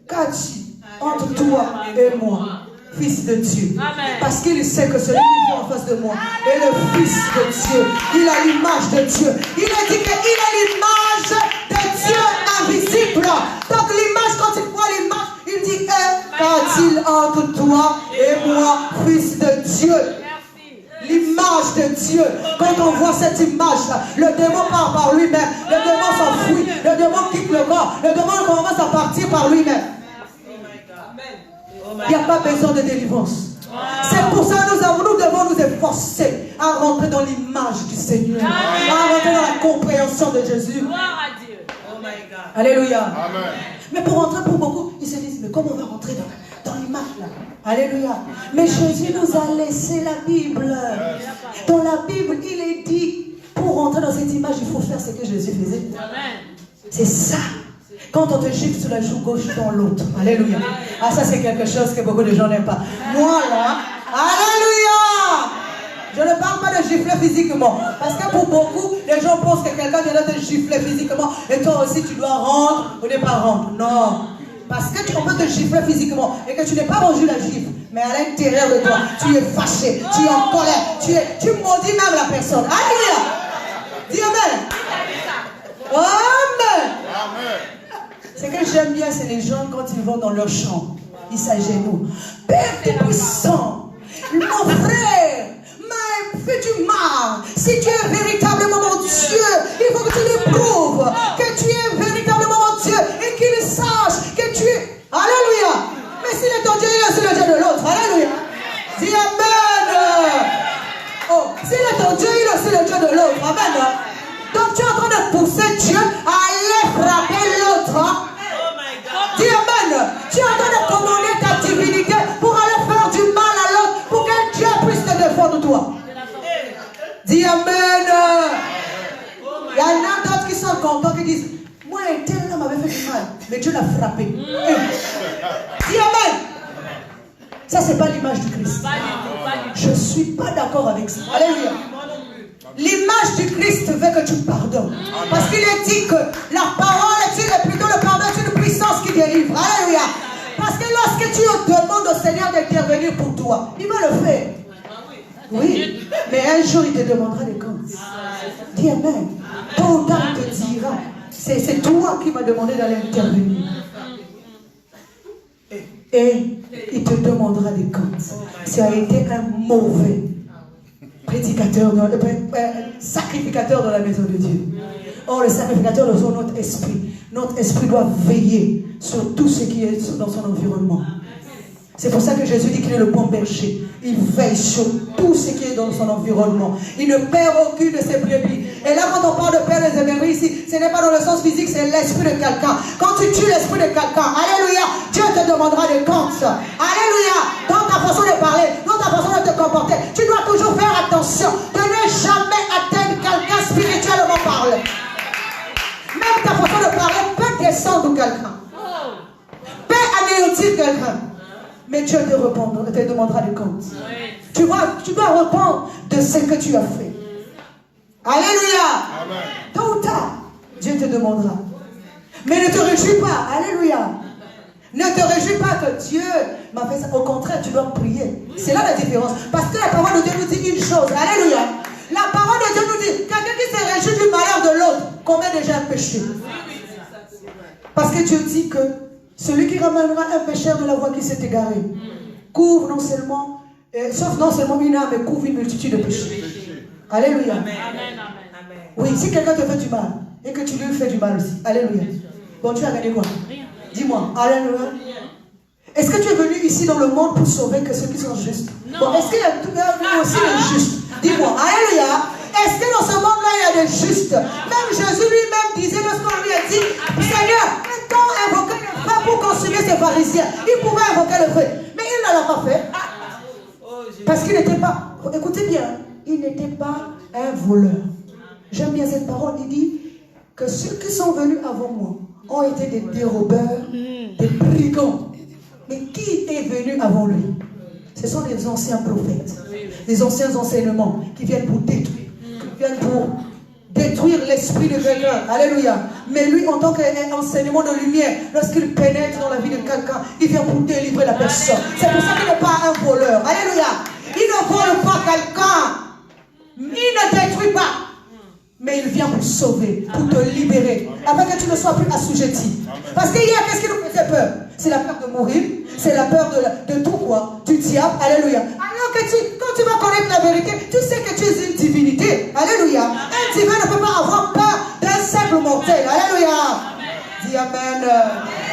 Qu'as-tu entre toi et moi, Fils de Dieu? Parce qu'il sait que celui qui vit en face de moi est le Fils de Dieu. Il a l'image de Dieu. Il a dit qu'il a l'image de Dieu invisible. Donc l'image, quand il voit l'image, il dit qu'a-t-il entre toi et moi, Fils de Dieu? L'image de Dieu. Quand on voit cette image-là, le démon part par lui-même. Le démon s'enfuit. Le démon quitte le corps. Le démon commence à partir par lui-même. Il n'y a pas besoin de délivrance. C'est pour ça que nous devons nous efforcer à rentrer dans l'image du Seigneur, à rentrer dans la compréhension de Jésus. Gloire à Dieu. Oh my God. Alléluia. Amen. Mais pour rentrer, pour beaucoup, ils se disent, mais comment on va rentrer dans l'image là? Alléluia. Mais Jésus nous a laissé la Bible. Dans la Bible, il est dit, pour rentrer dans cette image, il faut faire ce que Jésus faisait. C'est ça. Quand on te gifle sur la joue gauche dans l'autre. Alléluia. Ah, ça c'est quelque chose que beaucoup de gens n'aiment pas. Moi là, alléluia. Je ne parle pas de gifler physiquement. Parce que pour beaucoup, les gens pensent que quelqu'un vient de te gifler physiquement et toi aussi tu dois rendre ou ne pas rendre. Non. Parce que on peut te gifler physiquement et que tu n'es pas reçu la gifle. Mais à l'intérieur de toi, tu es fâché, tu es en colère, tu maudis même la personne. Alléluia. Dis Amen. Amen. Ce que j'aime bien, c'est les gens quand ils vont dans leur champ, ils s'agenouillent. Père Tout-Puissant, mon frère m'a fait du mal. Si tu es véritablement mon Dieu, il faut que tu lui prouves que tu es véritablement mon Dieu et qu'il sache que tu es. Alléluia. Mais s'il est ton Dieu, il est aussi le Dieu de l'autre. Alléluia. Dis Amen. Oh, s'il est ton Dieu, il est aussi le Dieu de l'autre. Amen. Donc tu es en train de pousser Dieu à aller frapper l'autre. Dis Amen. Tu es en train de commander ta divinité pour aller faire du mal à l'autre pour que Dieu puisse te défendre toi. Dis Amen. Il y en a d'autres qui sont contents qui disent, moi un tel homme m'avait fait du mal, mais Dieu l'a frappé. Dis Amen. Ça c'est pas l'image du Christ. Je ne suis pas d'accord avec ça. Alléluia. L'image du Christ veut que tu pardonnes. Parce qu'il est dit que la parole est plutôt le pardon, c'est une puissance qui délivre. Alléluia. Parce que lorsque tu demandes au Seigneur d'intervenir pour toi, il va le faire. Oui. Mais un jour il te demandera des comptes. Dis Amen. Tôt ou tard il te dira, c'est toi qui m'as demandé d'aller intervenir. Et il te demandera des comptes. Tu as été un mauvais prédicateur, sacrificateur dans la maison de Dieu. Or, le sacrificateur de notre esprit. Notre esprit doit veiller sur tout ce qui est dans son environnement. C'est pour ça que Jésus dit qu'il est le bon berger. Il veille sur tout ce qui est dans son environnement. Il ne perd aucune de ses brebis. Et là, quand on parle de perdre les brebis ici, ce n'est pas dans le sens physique, c'est l'esprit de quelqu'un. Quand tu tues l'esprit de quelqu'un, alléluia, Dieu te demandera des comptes. Alléluia, dans ta façon de parler, dans ta façon de te comporter, tu dois toujours faire attention de ne jamais atteindre quelqu'un spirituellement parlant. Même ta façon de parler peut descendre quelqu'un, peut anéantir quelqu'un. Mais Dieu te demandera des comptes. Tu dois répondre de ce que tu as fait. Alléluia. Tôt ou tard, Dieu te demandera. Mais ne te réjouis pas. Alléluia. Ne te réjouis pas que Dieu m'a fait ça. Au contraire, tu dois prier. C'est là la différence. Parce que la parole de Dieu nous dit une chose. Alléluia. La parole de Dieu nous dit, quelqu'un qui se réjouit du malheur de l'autre commet déjà un péché. Parce que Dieu dit que celui qui ramènera un pécheur de la voie qui s'est égaré couvre non seulement, sauf non seulement une âme, mais couvre une multitude de péchés. Alléluia. Oui, si quelqu'un te fait du mal et que tu lui fais du mal aussi, alléluia. Bon, tu as gagné quoi? Dis-moi, alléluia. Est-ce que tu es venu ici dans le monde pour sauver que ceux qui sont justes? Bon, est-ce qu'il y a aussi les justes? Dis-moi, alléluia. Est-ce que dans ce monde-là, il y a des justes? Même Jésus lui-même disait, lorsqu'on lui a dit, Seigneur, quand invoquer le feu pour consumer ces pharisiens, il pouvait invoquer le feu. Mais il ne l'a pas fait. Parce qu'il n'était pas, écoutez bien, il n'était pas un voleur. J'aime bien cette parole, il dit que ceux qui sont venus avant moi ont été des dérobeurs, des brigands. Mais qui est venu avant lui? Ce sont les anciens prophètes, les anciens enseignements qui viennent pour détruire l'esprit de quelqu'un. Alléluia. Mais lui, en tant qu'enseignement de lumière, lorsqu'il pénètre dans la vie de quelqu'un, il vient pour délivrer la personne. C'est pour ça qu'il n'est pas un voleur. Alléluia. Il ne vole pas quelqu'un. Il ne détruit pas. Mais il vient pour sauver, pour te libérer, afin que tu ne sois plus assujetti. Parce qu'il y a qu'est-ce qui nous faisait peur? C'est la peur de mourir, c'est la peur de tout quoi? Du diable. Alléluia. Alors que quand tu vas connaître la vérité, tu sais que tu es une divinité. Alléluia. Un divin ne peut pas avoir peur d'un simple mortel. Alléluia. Dis Amen.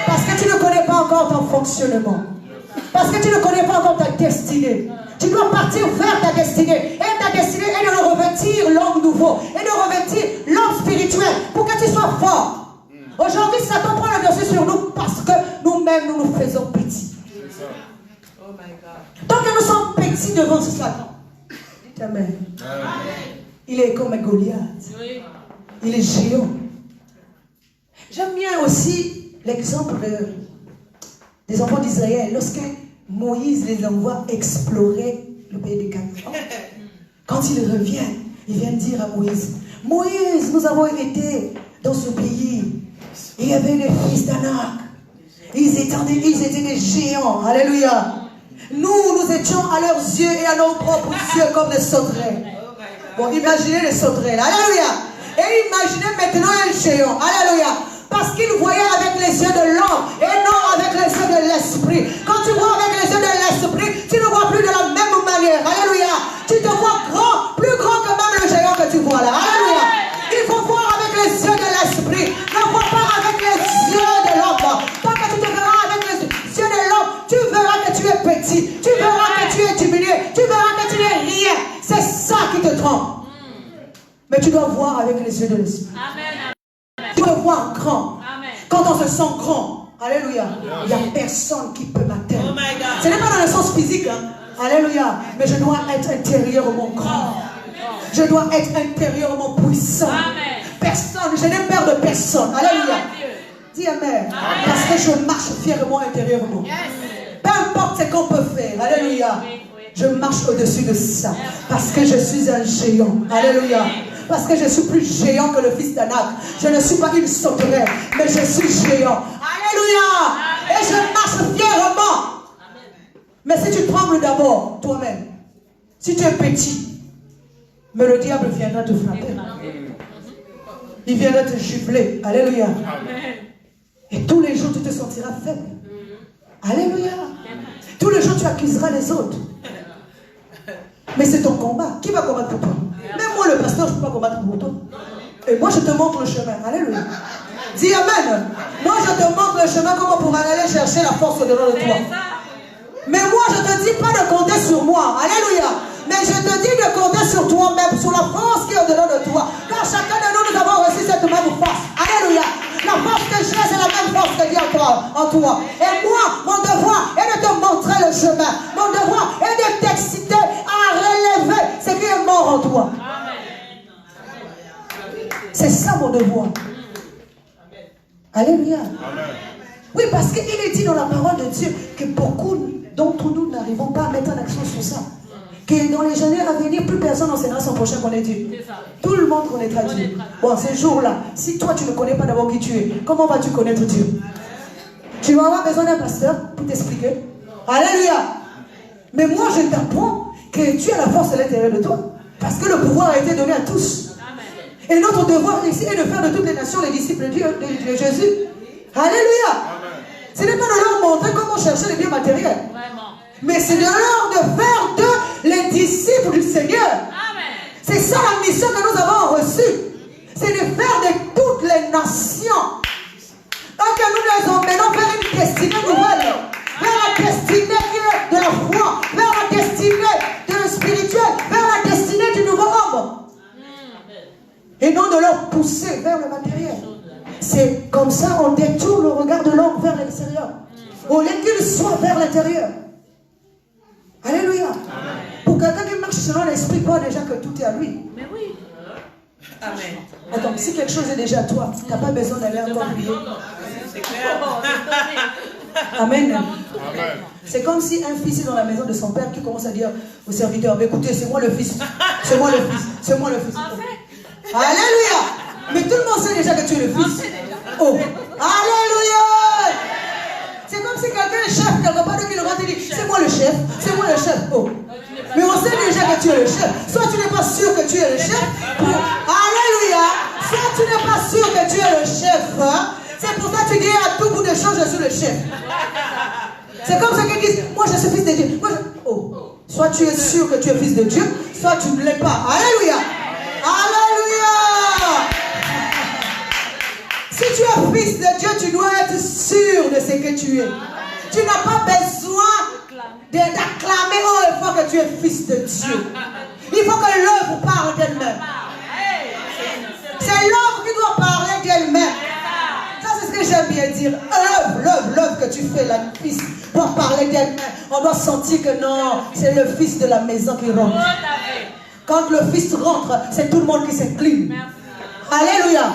Parce que tu ne connais pas encore ton fonctionnement. Parce que tu ne connais pas encore ta destinée. Tu dois partir vers ta destinée. Et ta destinée est de revêtir l'homme nouveau. Et de revêtir l'homme spirituel. Pour que tu sois fort. Aujourd'hui, Satan prend le dessus sur nous parce que nous-mêmes, nous nous faisons petits. Oh my God. Tant que nous sommes petits devant ce Satan. Dites Amen. Il est comme un Goliath. Il est géant. J'aime bien aussi l'exemple des enfants d'Israël. Lorsque Moïse les envoie explorer le pays des Canaan. Quand ils reviennent, ils viennent dire à Moïse, Moïse, nous avons été dans ce pays. Il y avait les fils d'Anak. Ils étaient des géants. Alléluia. Nous étions à leurs yeux et à nos propres yeux comme des sauterelles. Bon, imaginez les sauterelles. Alléluia. Et imaginez maintenant un géant. Alléluia. Parce qu'il voyait avec les yeux de l'homme et non avec les yeux de l'esprit. Quand tu vois avec les yeux de l'esprit, tu ne vois plus de la même manière. Alléluia. Tu te vois grand, plus grand que même le géant que tu vois là. Alléluia. Il faut voir avec les yeux de l'esprit. Ne vois pas avec les yeux de l'homme. Tant que tu te verras avec les yeux de l'homme, tu verras que tu es petit. Tu verras que tu es diminué. Tu verras que tu n'es rien. C'est ça qui te trompe. Mais tu dois voir avec les yeux de l'esprit. Amen. Tu dois voir grand. Amen. Quand on se sent grand, alléluia, il n'y a personne qui peut m'atteindre. Oh my God. Ce n'est pas dans le sens physique, hein. Alléluia, mais je dois être intérieurement grand. Je dois être intérieurement puissant. Amen. Personne, je n'ai peur de personne. Alléluia. Dis Amen. Parce que je marche fièrement intérieurement. Peu importe ce qu'on peut faire. Alléluia. Je marche au-dessus de ça. Parce que je suis un géant. Alléluia. Parce que je suis plus géant que le fils d'Anak. Je ne suis pas une sauterelle, mais je suis géant. Alléluia. Et je marche fièrement. Mais si tu trembles d'abord, toi-même, si tu es petit, mais le diable viendra te frapper. Il viendra te gifler. Alléluia. Et tous les jours, tu te sentiras faible. Alléluia. Tous les jours, tu accuseras les autres. Mais c'est ton combat. Qui va combattre pour toi? Même moi, le pasteur, je ne peux pas combattre pour toi. Et moi, je te montre le chemin. Alléluia. Dis Amen. Moi, je te montre le chemin comment pour aller chercher la force dedans de toi. Mais moi, je ne te dis pas de compter sur moi. Alléluia. Mais je te dis de compter sur toi-même, sur la force qui est au-dedans de toi. Car chacun de nous, nous avons reçu cette même force. Alléluia. La force que j'ai, c'est la même force que Dieu en toi. Et moi, mon devoir est de te montrer le chemin. Mon devoir est de t'exciter à relever ce qui est mort en toi. C'est ça mon devoir. Alléluia. Oui, parce qu'il est dit dans la parole de Dieu que beaucoup d'entre nous n'arrivons pas à mettre un accent sur ça. Que dans les années à venir, plus personne n'enseignera son prochain connaît Dieu. Tout le monde connaîtra Dieu. Bon, ces jours-là, si toi tu ne connais pas d'abord qui tu es, comment vas-tu connaître Dieu? Tu vas avoir besoin d'un pasteur pour t'expliquer. Alléluia. Mais moi je t'apprends que tu as la force à l'intérieur de toi. Parce que le pouvoir a été donné à tous. Et notre devoir ici est de faire de toutes les nations les disciples de Dieu, de Jésus. Alléluia. Ce n'est pas de leur montrer comment chercher les biens matériels. Mais c'est de leur de faire d'eux les disciples du Seigneur. C'est ça la mission que nous avons reçue. C'est de faire de toutes les nations. Donc nous les emmenons vers une destinée nouvelle. Vers la destinée de la foi. Vers la destinée de le spirituel. Vers la destinée du nouveau homme. Et non de leur pousser vers le matériel. C'est comme ça on détourne le regard de l'homme vers l'extérieur. Au lieu qu'il soit vers l'intérieur. Alléluia. Pour quelqu'un qui marche selon l'esprit, croit déjà que tout est à lui. Mais oui. Amen. Attends, si quelque chose est déjà à toi, tu n'as pas besoin d'aller encore prier. C'est clair. Amen. C'est comme si un fils est dans la maison de son père qui commence à dire au serviteur, mais écoutez, c'est moi le fils. C'est moi le fils. C'est moi le fils. Alléluia. Mais tout le monde sait déjà que tu es le fils. Oh. Alléluia. C'est comme si quelqu'un est chef quelque part, qui le rentre et dit, c'est moi le chef. C'est moi le chef. Oh. Mais on sait déjà que tu es le chef. Soit tu n'es pas sûr que tu es le chef. Alléluia. Soit tu n'es pas sûr que tu es le chef. Hein? C'est pour ça que tu dis à tout bout de champ, je suis le chef. C'est comme ça qu'ils disent, moi je suis fils de Dieu. Oh. Soit tu es sûr que tu es fils de Dieu, soit tu ne l'es pas. Alléluia. Alléluia. Si tu es fils de Dieu, tu dois être sûr de ce que tu es. Tu n'as pas besoin d'acclamer haut et fort que tu es fils de Dieu. Il faut que l'œuvre parle d'elle-même. C'est l'œuvre qui doit parler d'elle-même. Ça, c'est ce que j'aime bien dire. L'œuvre que tu fais, la fils, doit parler d'elle-même. On doit sentir que non, c'est le fils de la maison qui rentre. Quand le fils rentre, c'est tout le monde qui s'incline. Alléluia.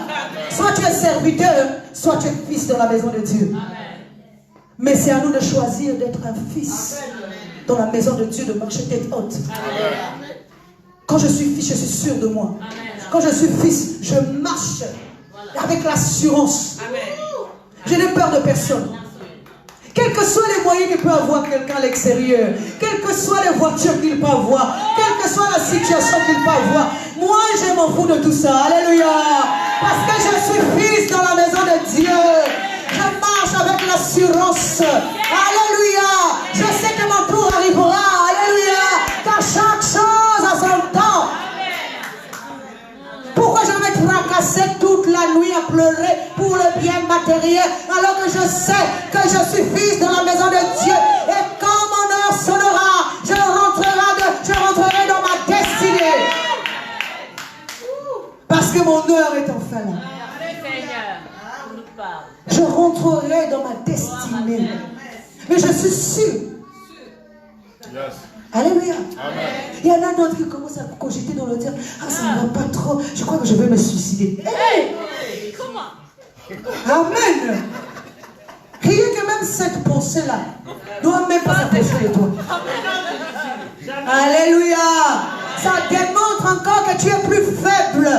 Soit tu es serviteur, soit tu es fils de la maison de Dieu. Mais c'est à nous de choisir d'être un fils dans la maison de Dieu, de marcher tête haute. Quand je suis fils, je suis sûr de moi. Quand je suis fils, je marche avec l'assurance. Je n'ai peur de personne. Quels que soient les moyens qu'il peut avoir quelqu'un à l'extérieur, quelles que soient les voitures qu'il peut avoir, quelle que soit la situation qu'il peut avoir, moi je m'en fous de tout ça. Alléluia. Parce que je suis fils dans la maison de Dieu. Je marche avec l'assurance. Alléluia. Je sais que mon tour arrivera. Alléluia. Car chaque chose a son temps. Pourquoi je vais tracasser toute la nuit à pleurer pour le bien matériel alors que je sais que je suis fils dans la maison de Dieu et quand mon heure sonnera, je rentrerai dans ma destinée. Parce que mon heure est enfin là. Je rentrerai dans ma destinée. Mais je suis sûr. Alléluia. Il y en a d'autres qui commencent à cogiter dans le dire, ah ça ne va pas trop, je crois que je vais me suicider. Hey! Amen. Rien que même cette pensée-là ne doit même pas s'approcher de toi. Alléluia. Ça démontre encore que tu es plus faible,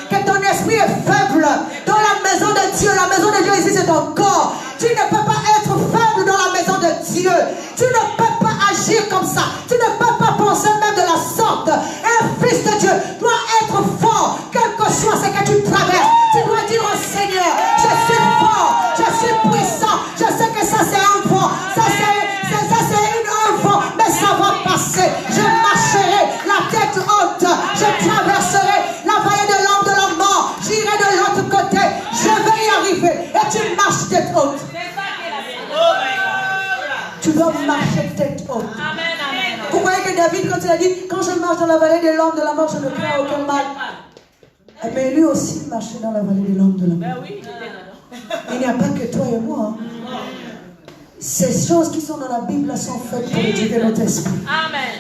que ton esprit est faible. Dans la maison de Dieu, la maison de Dieu ici c'est ton corps. Tu ne peux pas être faible dans la maison de Dieu. Tu ne peux pas agir comme ça. Tu ne peux pas penser même de la sorte. Un fils de Dieu doit être fort, quel que soit ce que tu traverses. Tu dois dire au Seigneur, je suis fort, je suis puissant. Je sais que ça c'est un vent, ça c'est un vent, mais ça va passer. Je marcherai la tête haute, je traverserai la vallée de l'ombre de la mort. J'irai de l'autre côté, je vais y arriver. Et tu marches tête haute. Tu dois marcher tête haute. Vous voyez que David, quand il a dit, quand je marche dans la vallée de l'ombre de la mort, je ne crains aucun mal. Mais lui aussi marchait dans la vallée de l'ombre de la mort. Il n'y a pas que toi et moi. Ces choses qui sont dans la Bible sont faites pour éduquer notre esprit.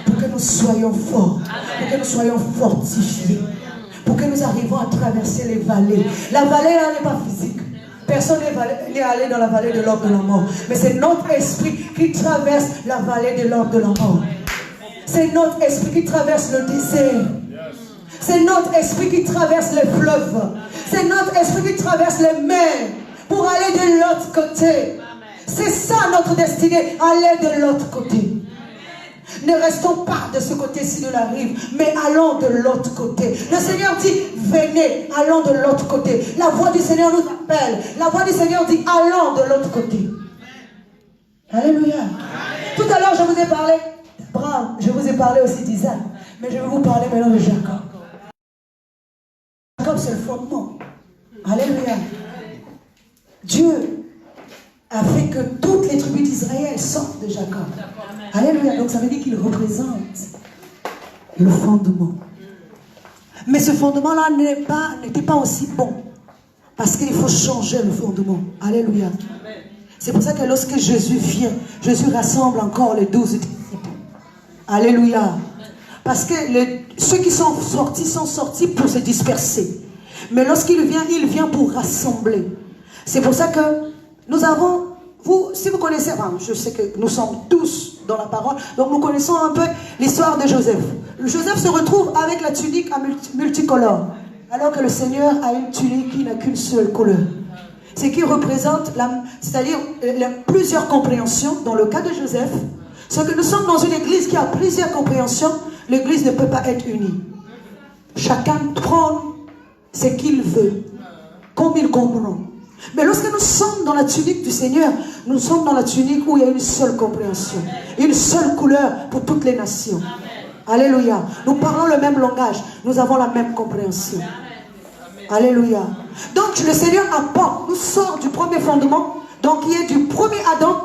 Pour que nous soyons forts. Pour que nous soyons fortifiés. Pour que nous arrivions à traverser les vallées. La vallée là n'est pas physique. Personne n'est allé dans la vallée de l'ombre de la mort. Mais c'est notre esprit qui traverse la vallée de l'ombre de la mort. C'est notre esprit qui traverse le désert. C'est notre esprit qui traverse les fleuves. C'est notre esprit qui traverse les mers pour aller de l'autre côté. C'est ça notre destinée, aller de l'autre côté. Ne restons pas de ce côté-ci de la rive, mais allons de l'autre côté. Le Seigneur dit, venez, allons de l'autre côté. La voix du Seigneur nous appelle. La voix du Seigneur dit, allons de l'autre côté. Alléluia. Tout à l'heure, je vous ai parlé d'Abraham. Je vous ai parlé aussi d'Isaac. Mais je vais vous parler maintenant de Jacob. Jacob, c'est le fondement. Alléluia. Dieu a fait que toutes les tribus d'Israël sortent de Jacob. Alléluia. Donc ça veut dire qu'il représente le fondement. Mais ce fondement-là n'était pas aussi bon. Parce qu'il faut changer le fondement. Alléluia. C'est pour ça que lorsque Jésus vient, Jésus rassemble encore les 12 disciples. Alléluia. Parce que ceux qui sont sortis pour se disperser. Mais lorsqu'il vient pour rassembler. C'est pour ça que nous avons, si vous connaissez, je sais que nous sommes tous dans la parole, donc nous connaissons un peu l'histoire de Joseph. Joseph se retrouve avec la tunique multicolore, alors que le Seigneur a une tunique qui n'a qu'une seule couleur. Ce qui représente, c'est-à-dire plusieurs compréhensions. Dans le cas de Joseph, c'est que nous sommes dans une église qui a plusieurs compréhensions, l'église ne peut pas être unie. Chacun prend ce qu'il veut, comme il comprend. Mais lorsque nous sommes dans la tunique du Seigneur, nous sommes dans la tunique où il y a une seule compréhension, une seule couleur pour toutes les nations. Alléluia. Nous parlons le même langage, nous avons la même compréhension. Alléluia. Donc le Seigneur apporte, nous sort du premier fondement, donc qui est du premier Adam,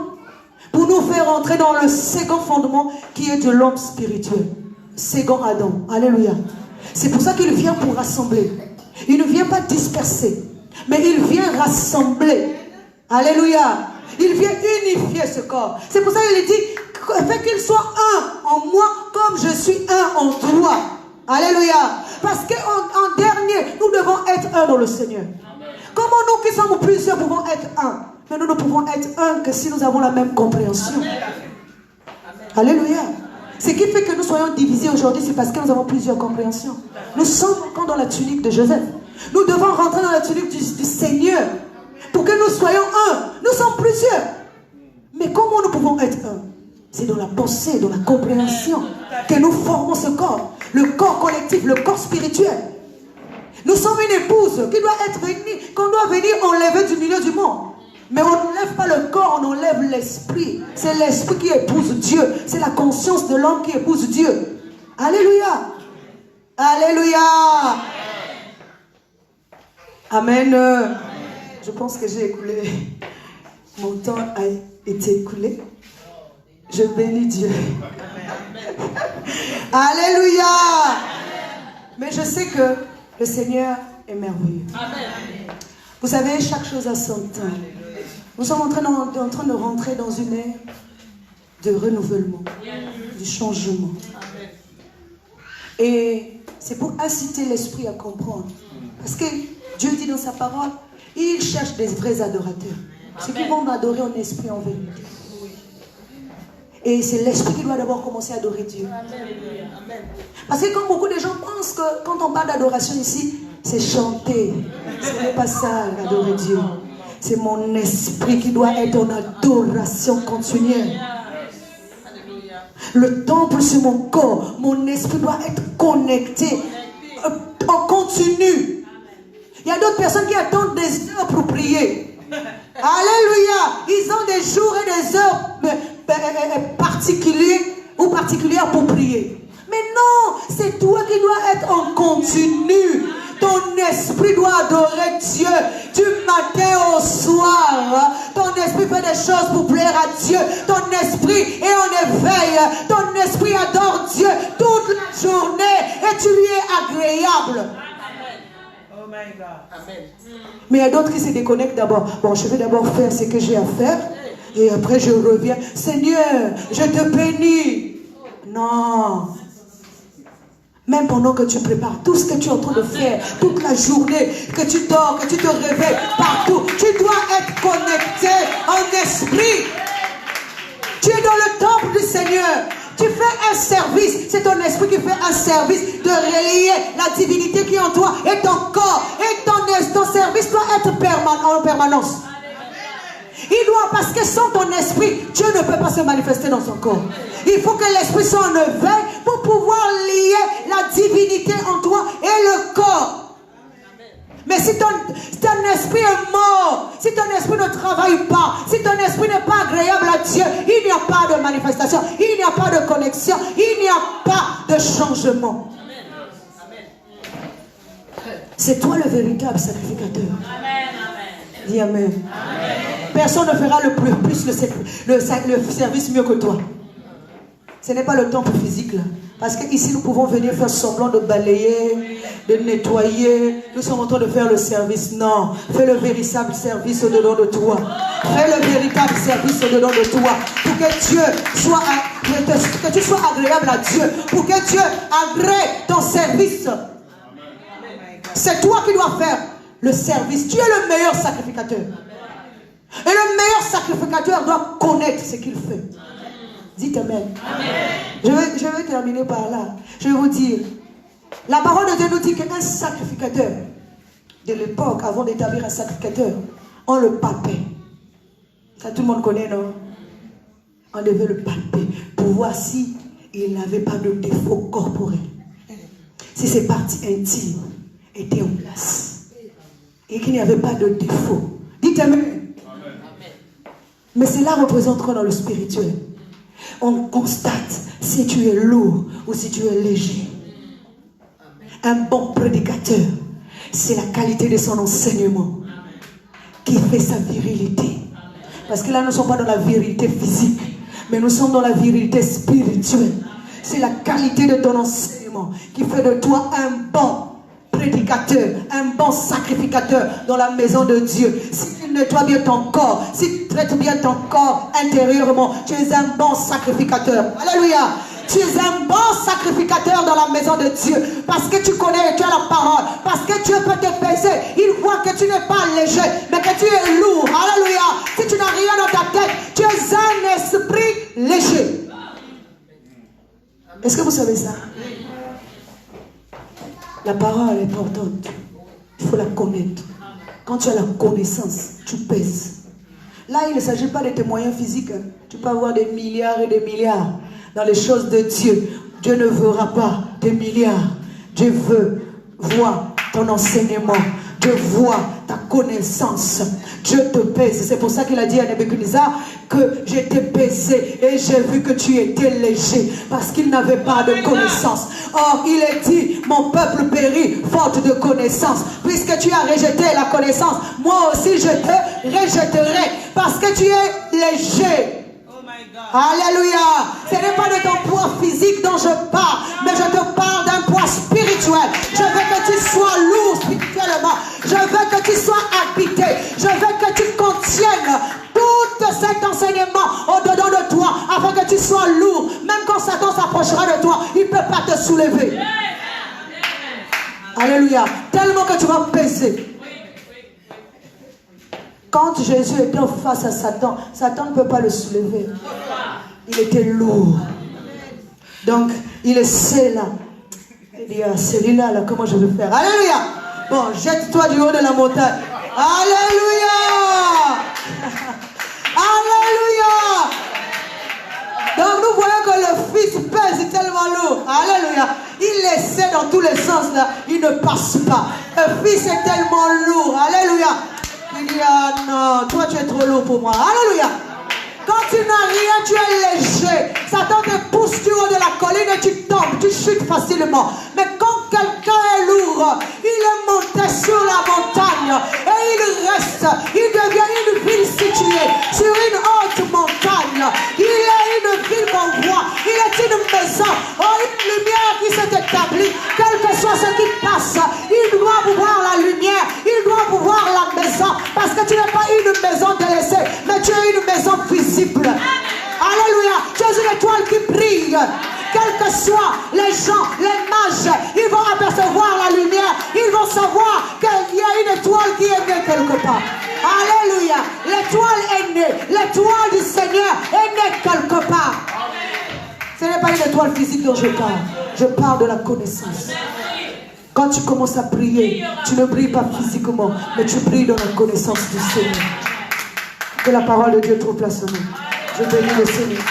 pour nous faire entrer dans le second fondement qui est de l'homme spirituel. Second Adam. Alléluia. C'est pour ça qu'il vient pour rassembler. Il ne vient pas disperser, mais il vient rassembler. Alléluia. Il vient unifier ce corps. C'est pour ça qu'il dit, fait qu'il soit un en moi comme je suis un en toi. Alléluia. Parce qu'en dernier, nous devons être un dans le Seigneur. Comment nous qui sommes plusieurs pouvons être un? Mais nous ne pouvons être un que si nous avons la même compréhension. Alléluia. Ce qui fait que nous soyons divisés aujourd'hui, c'est parce que nous avons plusieurs compréhensions. Nous sommes encore dans la tunique de Joseph. Nous devons rentrer dans la tunique du Seigneur pour que nous soyons un. Nous sommes plusieurs. Mais comment nous pouvons être un? C'est dans la pensée, dans la compréhension que nous formons ce corps. Le corps collectif, le corps spirituel. Nous sommes une épouse qui doit être venue, qu'on doit venir enlever du milieu du monde. Mais on n'enlève pas le corps, on enlève l'esprit. C'est l'esprit qui épouse Dieu. C'est la conscience de l'homme qui épouse Dieu. Alléluia. Alléluia. Amen. Je pense que j'ai écoulé. Mon temps a été écoulé. Je bénis Dieu. Alléluia. Mais je sais que le Seigneur est merveilleux. Vous savez, chaque chose a son temps. Nous sommes en train de rentrer dans une ère de renouvellement, du changement. Et c'est pour inciter l'esprit à comprendre. Parce que Dieu dit dans sa parole, il cherche des vrais adorateurs. Ceux qui vont adorer en esprit, en vérité. Et c'est l'esprit qui doit d'abord commencer à adorer Dieu. Parce que quand beaucoup de gens pensent que quand on parle d'adoration ici, c'est chanter. Ce n'est pas ça, adorer Dieu. C'est mon esprit qui doit être en adoration continuelle. Le temple sur mon corps, mon esprit doit être connecté en continu. Il y a d'autres personnes qui attendent des heures pour prier. Alléluia. Ils ont des jours et des heures particulières pour prier. Mais non, c'est toi qui dois être en continu. Ton esprit doit adorer Dieu du matin au soir. Ton esprit fait des choses pour plaire à Dieu. Ton esprit est en éveil. Ton esprit adore Dieu toute la journée et tu lui es agréable. Oh my God. Amen. Mais il y a d'autres qui se déconnectent d'abord. Bon, je vais d'abord faire ce que j'ai à faire et après je reviens. Seigneur, je te bénis. Non. Même pendant que tu prépares tout ce que tu es en train de faire, toute la journée, que tu dors, que tu te réveilles, partout, tu dois être connecté en esprit. Tu es dans le temple du Seigneur. Tu fais un service. C'est ton esprit qui fait un service de relier la divinité qui est en toi et ton corps. Et ton service doit être en permanence. Il doit, parce que sans ton esprit, Dieu ne peut pas se manifester dans son corps. Il faut que l'esprit soit en éveil pour pouvoir lier la divinité en toi et le corps. Mais si ton esprit est mort, si ton esprit ne travaille pas, si ton esprit n'est pas agréable à Dieu, il n'y a pas de manifestation, il n'y a pas de connexion, il n'y a pas de changement. C'est toi le véritable sacrificateur. Dis amen. Personne ne fera le service mieux que toi. Ce n'est pas le temple physique là. Parce qu'ici nous pouvons venir faire semblant de balayer, de nettoyer. Nous sommes en train de faire le service. Non, fais le véritable service au-dedans de toi. Fais le véritable service au-dedans de toi. Pour que Dieu soit, que tu sois agréable à Dieu. Pour que Dieu agrée ton service. C'est toi qui dois faire le service. Tu es le meilleur sacrificateur. Et le meilleur sacrificateur doit connaître ce qu'il fait. Dites amen. Je vais terminer par là. Je vais vous dire, la parole de Dieu nous dit qu'un sacrificateur de l'époque, avant d'établir un sacrificateur, on le palpait. Ça tout le monde connaît, non? On devait le palper pour voir si il n'avait pas de défaut corporel. Si ses parties intimes étaient en place et qu'il n'y avait pas de défaut. Dites amen. Mais cela représente quoi dans le spirituel? On constate si tu es lourd ou si tu es léger. Un bon prédicateur, c'est la qualité de son enseignement qui fait sa virilité. Parce que là, nous ne sommes pas dans la virilité physique, mais nous sommes dans la virilité spirituelle. C'est la qualité de ton enseignement qui fait de toi un bon prédicateur, un bon sacrificateur dans la maison de Dieu. Si tu nettoies bien ton corps, si tu traites bien ton corps intérieurement, tu es un bon sacrificateur. Alléluia. Tu es un bon sacrificateur dans la maison de Dieu. Parce que tu connais et tu as la parole. Parce que Dieu peut te peser. Il voit que tu n'es pas léger, mais que tu es lourd. Alléluia. Si tu n'as rien dans ta tête, tu es un esprit léger. Est-ce que vous savez ça? La parole est importante. Il faut la connaître. Quand tu as la connaissance, tu pèses. Là, il ne s'agit pas de tes moyens physiques. Tu peux avoir des milliards et des milliards. Dans les choses de Dieu, Dieu ne verra pas des milliards. Dieu veut voir ton enseignement. Dieu voit ta connaissance. Dieu te pèse. C'est pour ça qu'il a dit à Nebuchadnezzar que j'étais pesé et j'ai vu que tu étais léger. Parce qu'il n'avait pas de connaissance. Or, il est dit, mon peuple périt faute de connaissance. Puisque tu as rejeté la connaissance, moi aussi je te rejetterai. Parce que tu es léger. Alléluia. Ce n'est pas de ton poids physique dont je parle, mais je te parle d'un poids spirituel. Je veux que tu sois lourd spirituellement. Je veux que tu sois habité. Je veux que tu contiennes tout cet enseignement au-dedans de toi, afin que tu sois lourd. Même quand Satan s'approchera de toi, il ne peut pas te soulever. Alléluia. Tellement que tu vas peser. Quand Jésus était face à Satan, Satan ne peut pas le soulever. Il était lourd. Donc, il est là. Il dit, ah, celui-là, là, comment je vais faire? Alléluia. Bon, jette-toi du haut de la montagne. Alléluia. Alléluia. Donc, nous voyons que le Fils pèse tellement lourd. Alléluia. Il essaie dans tous les sens, là. Il ne passe pas. Le Fils est tellement lourd. Alléluia. Il dit, ah non, toi tu es trop lourd pour moi. Alléluia. Quand tu n'as rien, tu es léger. Satan te pousse du haut de la colline et tu tombes, tu chutes facilement. Mais quand quelqu'un est lourd, il est monté sur la montagne et il reste. Il devient une ville située sur une haute montagne. Il est une ville qu'on voit. Il est une maison. Oh, une lumière qui s'est établie. Quel que soit ce qui passe, il doit voir la lumière. Il doit voir la maison. Parce que tu n'es pas une maison délaissée, mais tu es une maison visible. Alléluia. Tu es une étoile qui brille. Quels que soient les gens, les mages, ils vont apercevoir la lumière. Ils vont savoir qu'il y a une étoile qui est née quelque part. Alléluia. L'étoile est née. L'étoile du Seigneur est née quelque part. Ce n'est pas une étoile physique dont je parle. Je parle de la connaissance. Quand tu commences à prier, tu ne brilles pas physiquement, mais tu brilles dans la connaissance du Seigneur. Que la parole de Dieu trouve place en nous. Je bénis le Seigneur.